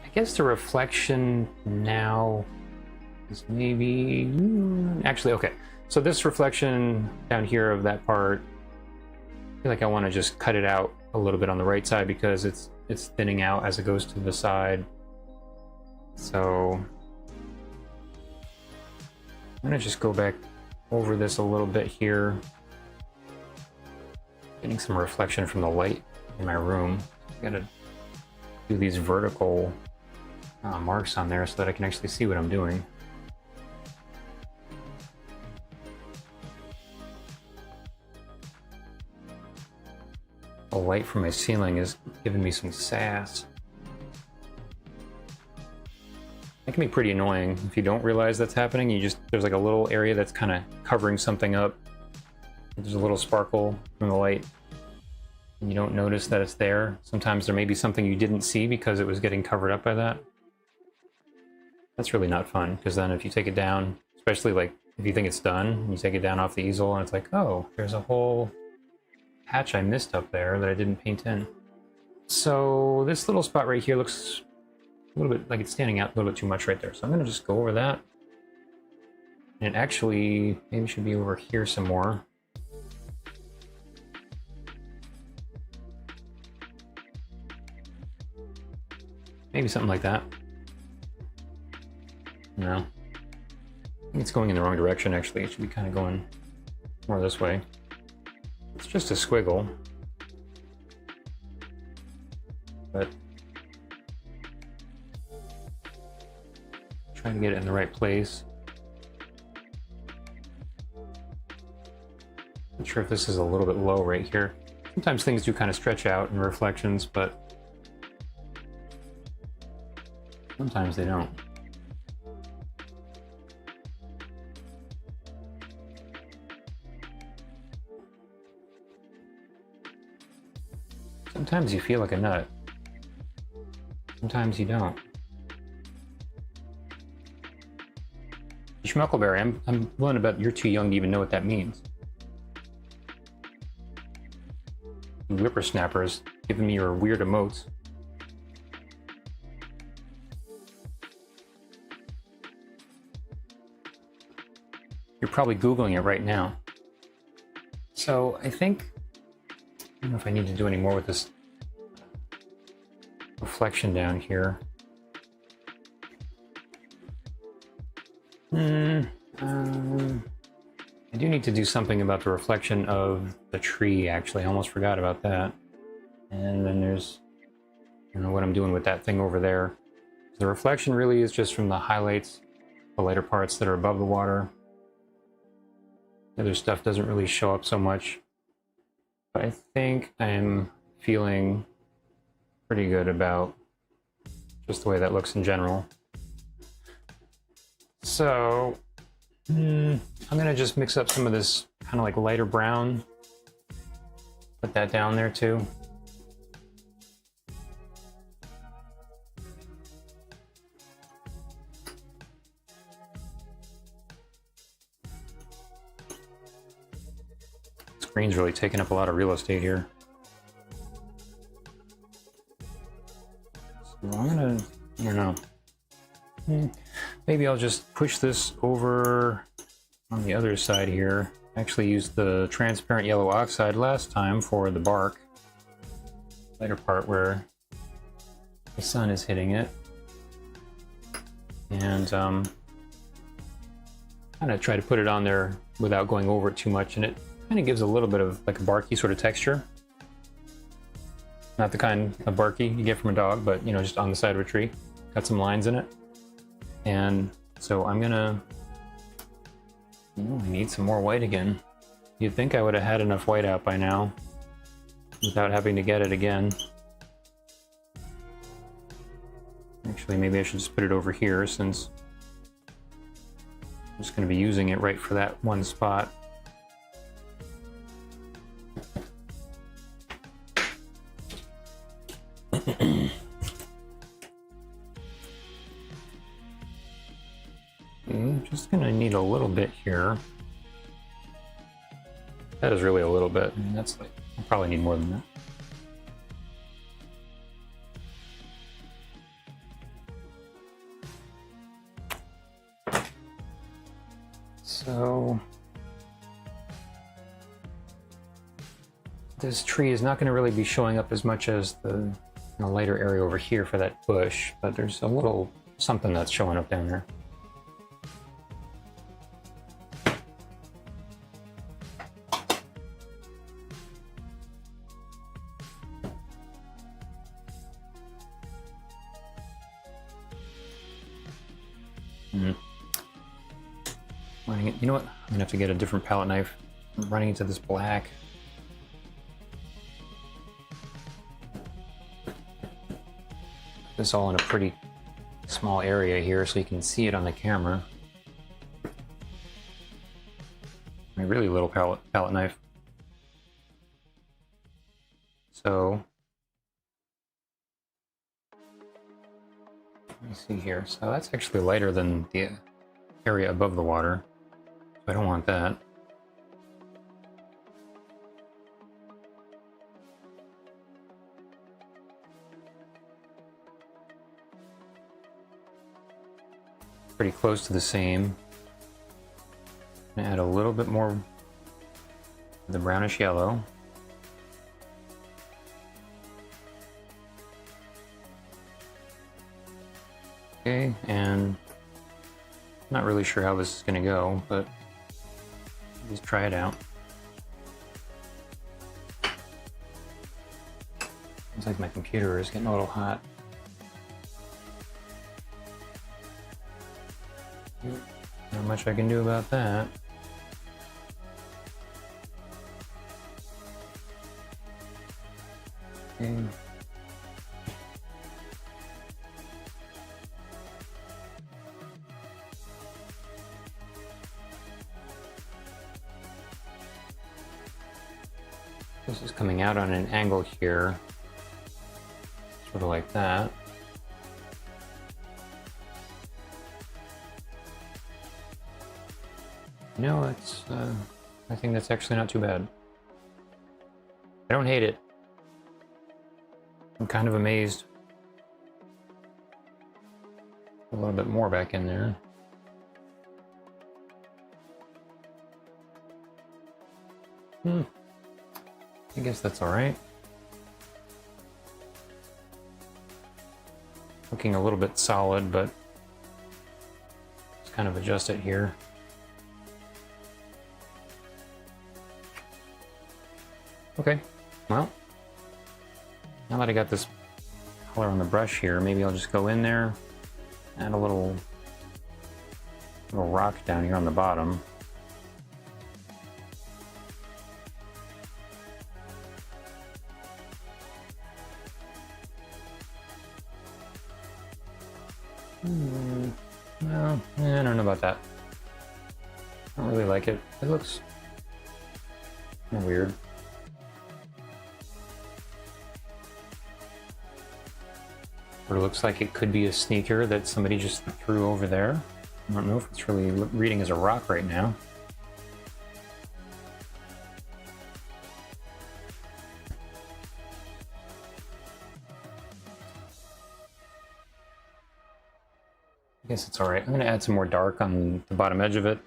I guess the reflection now is maybe actually okay. So this reflection down here of that part, I feel like I want to just cut it out a little bit on the right side because it's thinning out as it goes to the side. So I'm gonna just go back over this a little bit here. Getting some reflection from the light in my room. I gotta do these vertical marks on there so that I can actually see what I'm doing. The light from my ceiling is giving me some sass. That can be pretty annoying if you don't realize that's happening. There's like a little area that's kind of covering something up. There's a little sparkle from the light and you don't notice that it's there. Sometimes there may be something you didn't see because it was getting covered up by that. That's really not fun, because then if you take it down, especially like if you think it's done, and you take it down off the easel and it's like, oh, there's a whole patch I missed up there that I didn't paint in. So this little spot right here looks a little bit like it's standing out a little bit too much right there. So I'm going to just go over that. And it actually maybe should be over here some more. Maybe something like that. No. I think it's going in the wrong direction, actually. It should be kind of going more this way. It's just a squiggle. But trying to get it in the right place. Not sure if this is a little bit low right here. Sometimes things do kind of stretch out in reflections, but sometimes they don't. Sometimes you feel like a nut. Sometimes you don't. Schmuckleberry, I'm willing to bet you're too young to even know what that means. You whippersnappers giving me your weird emotes. You're probably Googling it right now. So I think, I don't know if I need to do any more with this reflection down here. I do need to do something about the reflection of the tree, actually. I almost forgot about that. And then there's, I don't know what I'm doing with that thing over there. The reflection really is just from the highlights, the lighter parts that are above the water. The other stuff doesn't really show up so much. But I think I'm feeling pretty good about just the way that looks in general. So I'm gonna just mix up some of this kind of like lighter brown. Put that down there too. Screen's really taking up a lot of real estate here. So I'm gonna, I don't know. Maybe I'll just push this over on the other side here. I actually used the transparent yellow oxide last time for the bark. Later part where the sun is hitting it. And kind of try to put it on there without going over it too much, and it kind of gives a little bit of like a barky sort of texture. Not the kind of barky you get from a dog, but you know, just on the side of a tree. Got some lines in it. And so I'm gonna, I need some more white again. You'd think I would have had enough white out by now without having to get it again. Actually, maybe I should just put it over here since I'm just gonna be using it right for that one spot. Just gonna need a little bit here. That is really a little bit. I mean, that's like, I'll probably need more than that. So this tree is not going to really be showing up as much as the lighter area over here for that bush, but there's a little something that's showing up down there. You know what? I'm gonna have to get a different palette knife. I'm running into this black. This all in a pretty small area here, so you can see it on the camera. A really little palette knife. So let me see here. So that's actually lighter than the area above the water. So I don't want that. Pretty close to the same. I'm gonna add a little bit more of the brownish yellow. Okay, and I'm not really sure how this is gonna go, but just try it out. Seems like my computer is getting a little hot. Not much I can do about that. Okay. This is coming out on an angle here, sort of like that. No, it's, I think that's actually not too bad. I don't hate it. I'm kind of amazed. A little bit more back in there. I guess that's all right. Looking a little bit solid, but just kind of adjust it here. Okay, well, now that I got this color on the brush here, maybe I'll just go in there, add a little rock down here on the bottom. Well, I don't know about that. I don't really like it. It looks kind of weird. Or it looks like it could be a sneaker that somebody just threw over there. I don't know if it's really reading as a rock right now. I guess it's alright. I'm going to add some more dark on the bottom edge of it.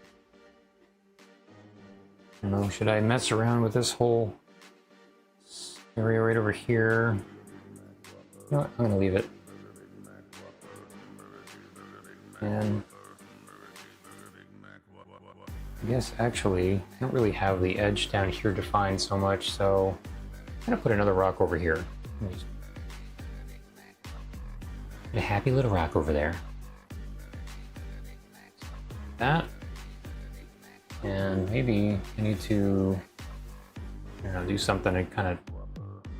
I don't know, should I mess around with this whole area right over here? You know what? I'm going to leave it. And I guess actually, I don't really have the edge down here defined so much, so I'm going to put another rock over here. A happy little rock over there. That. And maybe I need to, I don't know, do something to kind of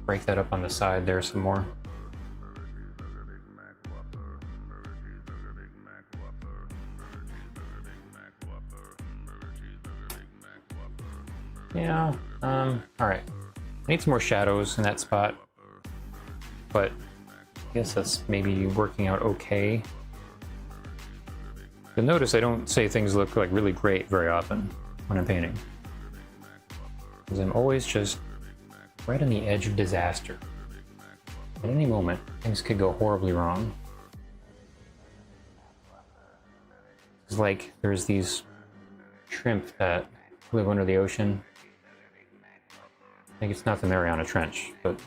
break that up on the side there some more. Yeah, alright. I need some more shadows in that spot, but I guess that's maybe working out okay. You'll notice I don't say things look like really great very often when I'm painting, because I'm always just right on the edge of disaster. At any moment, things could go horribly wrong. It's like there's these shrimp that live under the ocean. I think it's not the Mariana Trench, but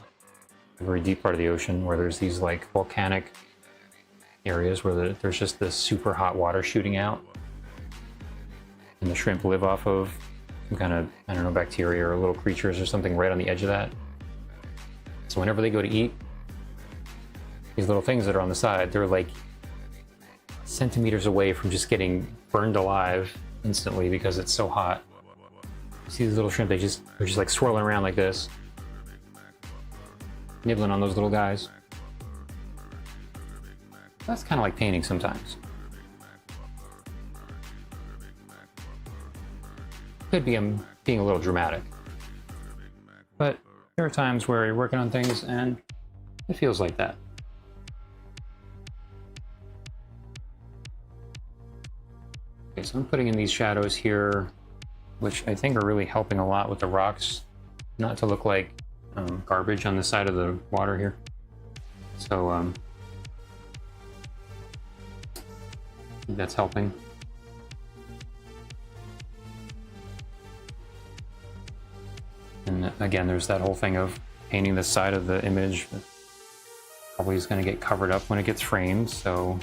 a very deep part of the ocean where there's these like volcanic areas where there's just this super hot water shooting out. And the shrimp live off of some kind of, I don't know, bacteria or little creatures or something right on the edge of that. So whenever they go to eat, these little things that are on the side, they're like centimeters away from just getting burned alive instantly because it's so hot. You see these little shrimp, they're just like swirling around like this, nibbling on those little guys. That's kind of like painting sometimes. Could be being a little dramatic, but there are times where you're working on things and it feels like that. Okay, so I'm putting in these shadows here, which I think are really helping a lot with the rocks not to look like garbage on the side of the water here. So I think that's helping. And again, there's that whole thing of painting the side of the image that probably is going to get covered up when it gets framed, so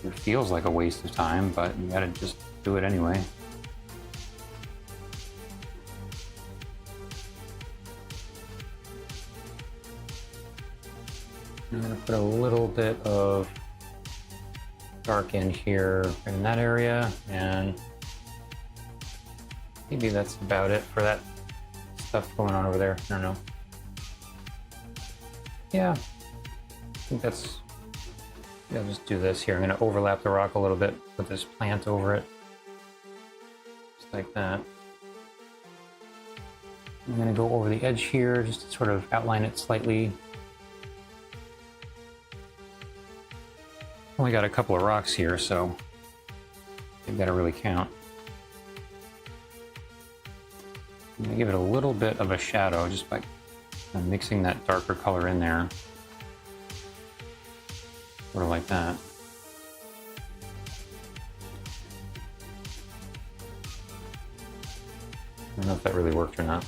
it feels like a waste of time, but you gotta just do it anyway. I'm gonna put a little bit of dark in here in that area, and maybe that's about it for that stuff going on over there. I don't know. Yeah, I think that's, yeah, I'll just do this here. I'm going to overlap the rock a little bit, put this plant over it, just like that. I'm going to go over the edge here just to sort of outline it slightly. Only got a couple of rocks here, so they've got to really count. I'm going to give it a little bit of a shadow just by mixing that darker color in there. Sort of like that. I don't know if that really worked or not.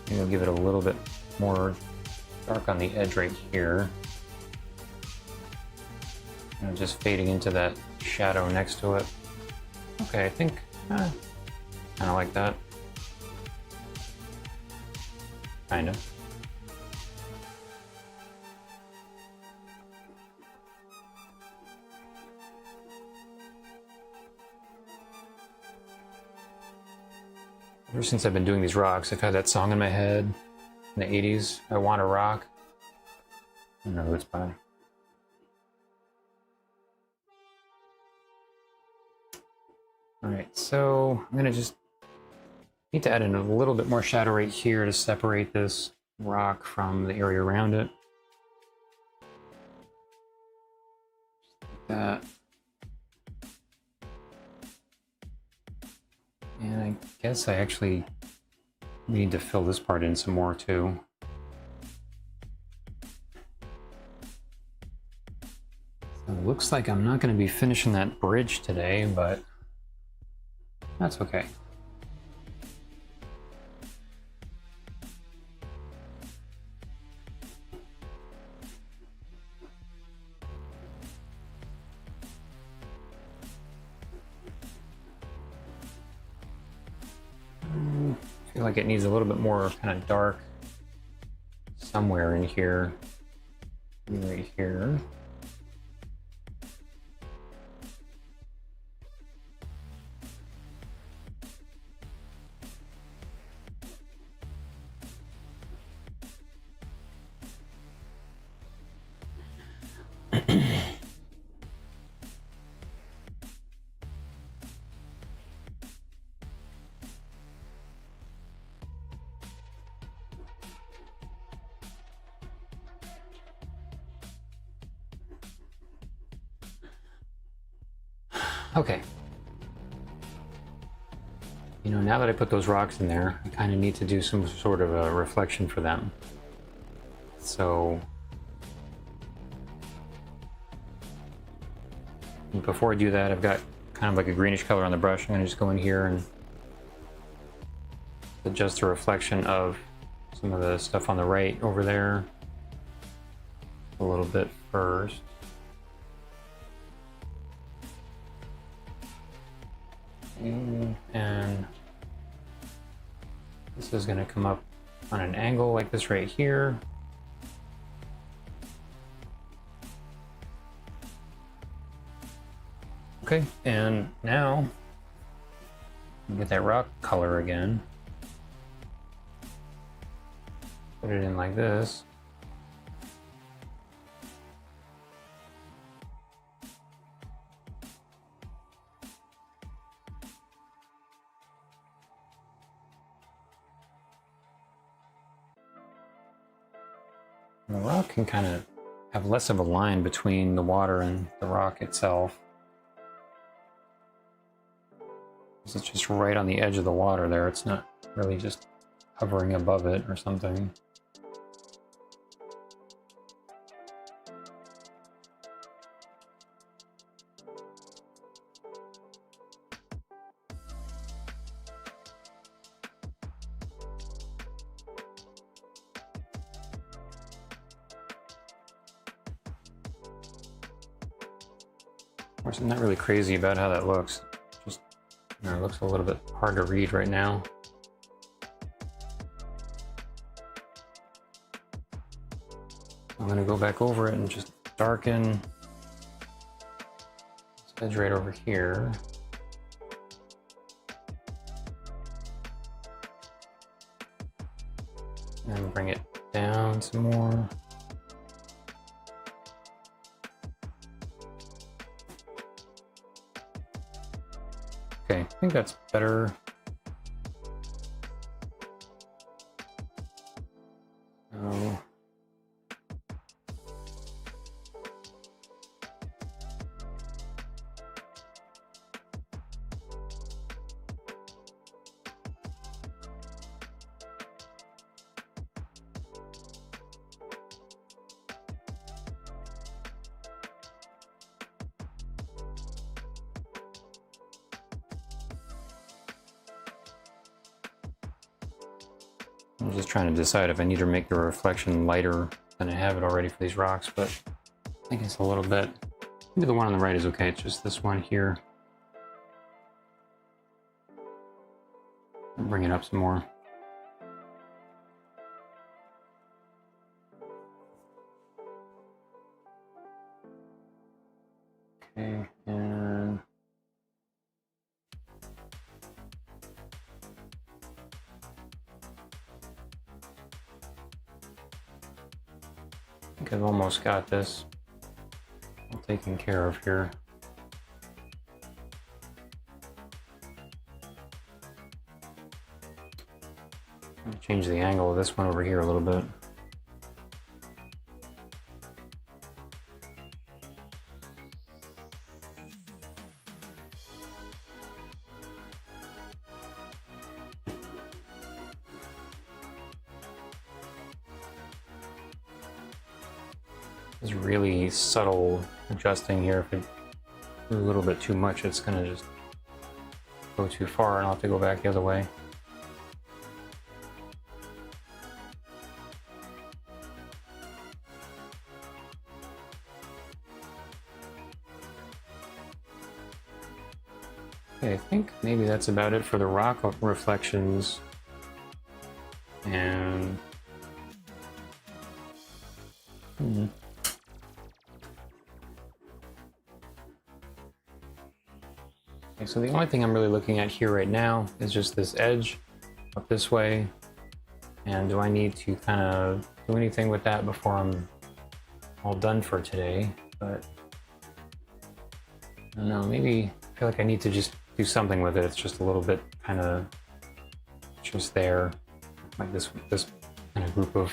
Maybe I'll give it a little bit more dark on the edge right here. And just fading into that shadow next to it. Okay, I think kind of like that. Kind of. Ever since I've been doing these rocks, I've had that song in my head in the 80s, I Want to Rock. I don't know who it's by. Alright, so I'm going to just need to add in a little bit more shadow right here to separate this rock from the area around it. Just like that. And I guess I actually need to fill this part in some more too. So it looks like I'm not going to be finishing that bridge today, but that's okay. I feel like it needs a little bit more kind of dark somewhere in here. Right here. Okay. You know, now that I put those rocks in there, I kind of need to do some sort of a reflection for them. So before I do that, I've got kind of like a greenish color on the brush. I'm going to just go in here and adjust the reflection of some of the stuff on the right over there a little bit first. And this is going to come up on an angle like this right here. Okay, and now get that rock color again. Put it in like this. The rock can kind of have less of a line between the water and the rock itself. It's just right on the edge of the water there. It's not really just hovering above it or something. Of course, I'm not really crazy about how that looks. Just, you know, it looks a little bit hard to read right now. I'm going to go back over it and just darken this edge right over here. And bring it down some more. Okay, I think that's better. Oh. I'm just trying to decide if I need to make the reflection lighter than I have it already for these rocks, but I think it's a little bit. Maybe the one on the right is okay, it's just this one here. I'll bring it up some more. Okay, and I think I've almost got this all taken care of here. I'll change the angle of this one over here a little bit. It's really subtle adjusting here. If it do a little bit too much, it's going to just go too far and I'll have to go back the other way. Okay, I think maybe that's about it for the rock reflections. And okay, so the only thing I'm really looking at here right now is just this edge up this way. And do I need to kind of do anything with that before I'm all done for today? But I don't know, maybe I feel like I need to just do something with it. It's just a little bit kind of just there, like this kind of group of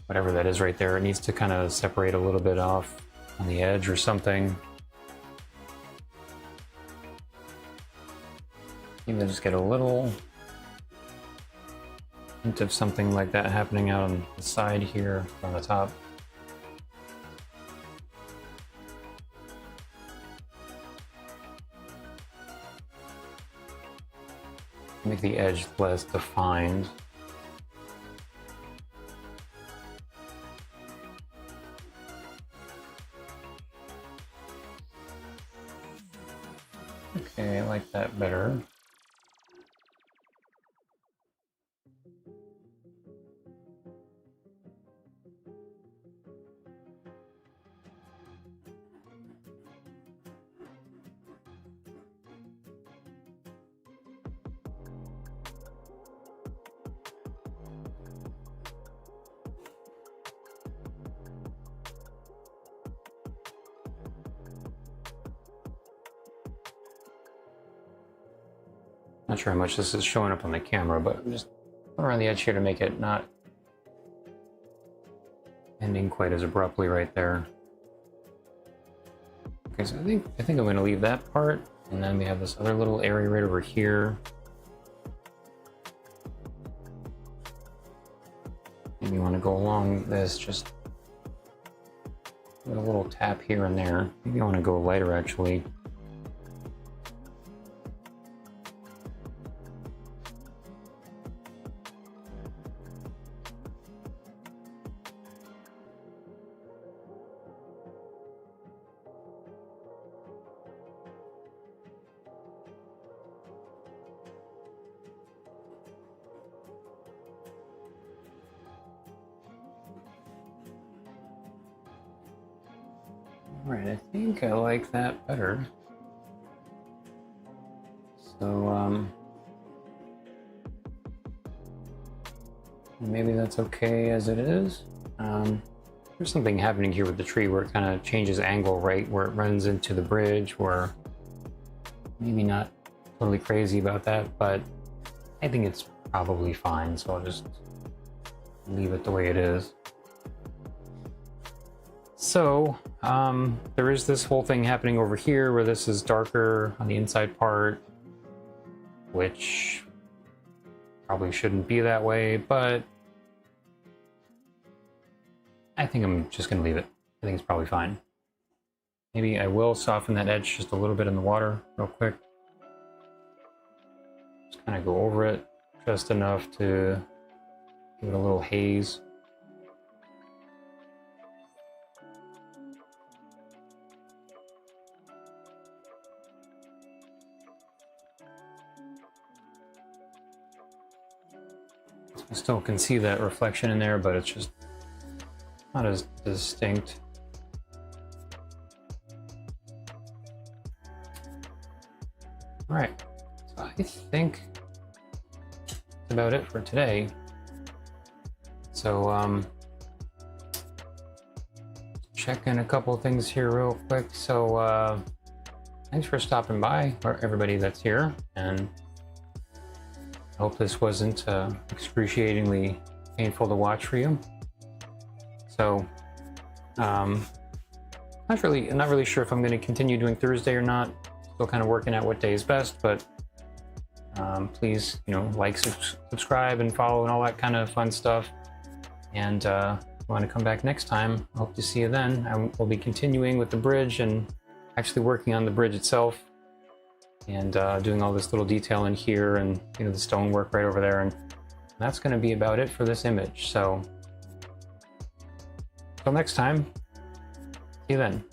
whatever that is right there. It needs to kind of separate a little bit off on the edge or something. Maybe just get a little hint of something like that happening out on the side here on the top. make the edge less defined. Okay, I like that better. Not sure how much this is showing up on the camera, but I'm just going around the edge here to make it not ending quite as abruptly right there. Okay, so I think I'm going to leave that part, and then we have this other little area right over here. And you want to go along this, just with a little tap here and there. Maybe you want to go lighter actually. Right, I think I like that better. So, maybe that's okay as it is. There's something happening here with the tree where it kind of changes angle, right? Where it runs into the bridge, where maybe not totally crazy about that, but I think it's probably fine, so I'll just leave it the way it is. So, there is this whole thing happening over here where this is darker on the inside part, which probably shouldn't be that way, but I think I'm just going to leave it. I think it's probably fine. Maybe I will soften that edge just a little bit in the water real quick. Just kind of go over it just enough to give it a little haze. I still can see that reflection in there, but it's just not as distinct. All right, so I think that's about it for today. So check in a couple of things here real quick. So thanks for stopping by, or everybody that's here, and I hope this wasn't excruciatingly painful to watch for you. So, not really sure if I'm going to continue doing Thursday or not. Still kind of working out what day is best, but please, like, subscribe, and follow, and all that kind of fun stuff. And want to come back next time. I hope to see you then. I will be continuing with the bridge and actually working on the bridge itself, and doing all this little detail in here, and the stonework right over there, and that's going to be about it for this image. So, till next time, see you then.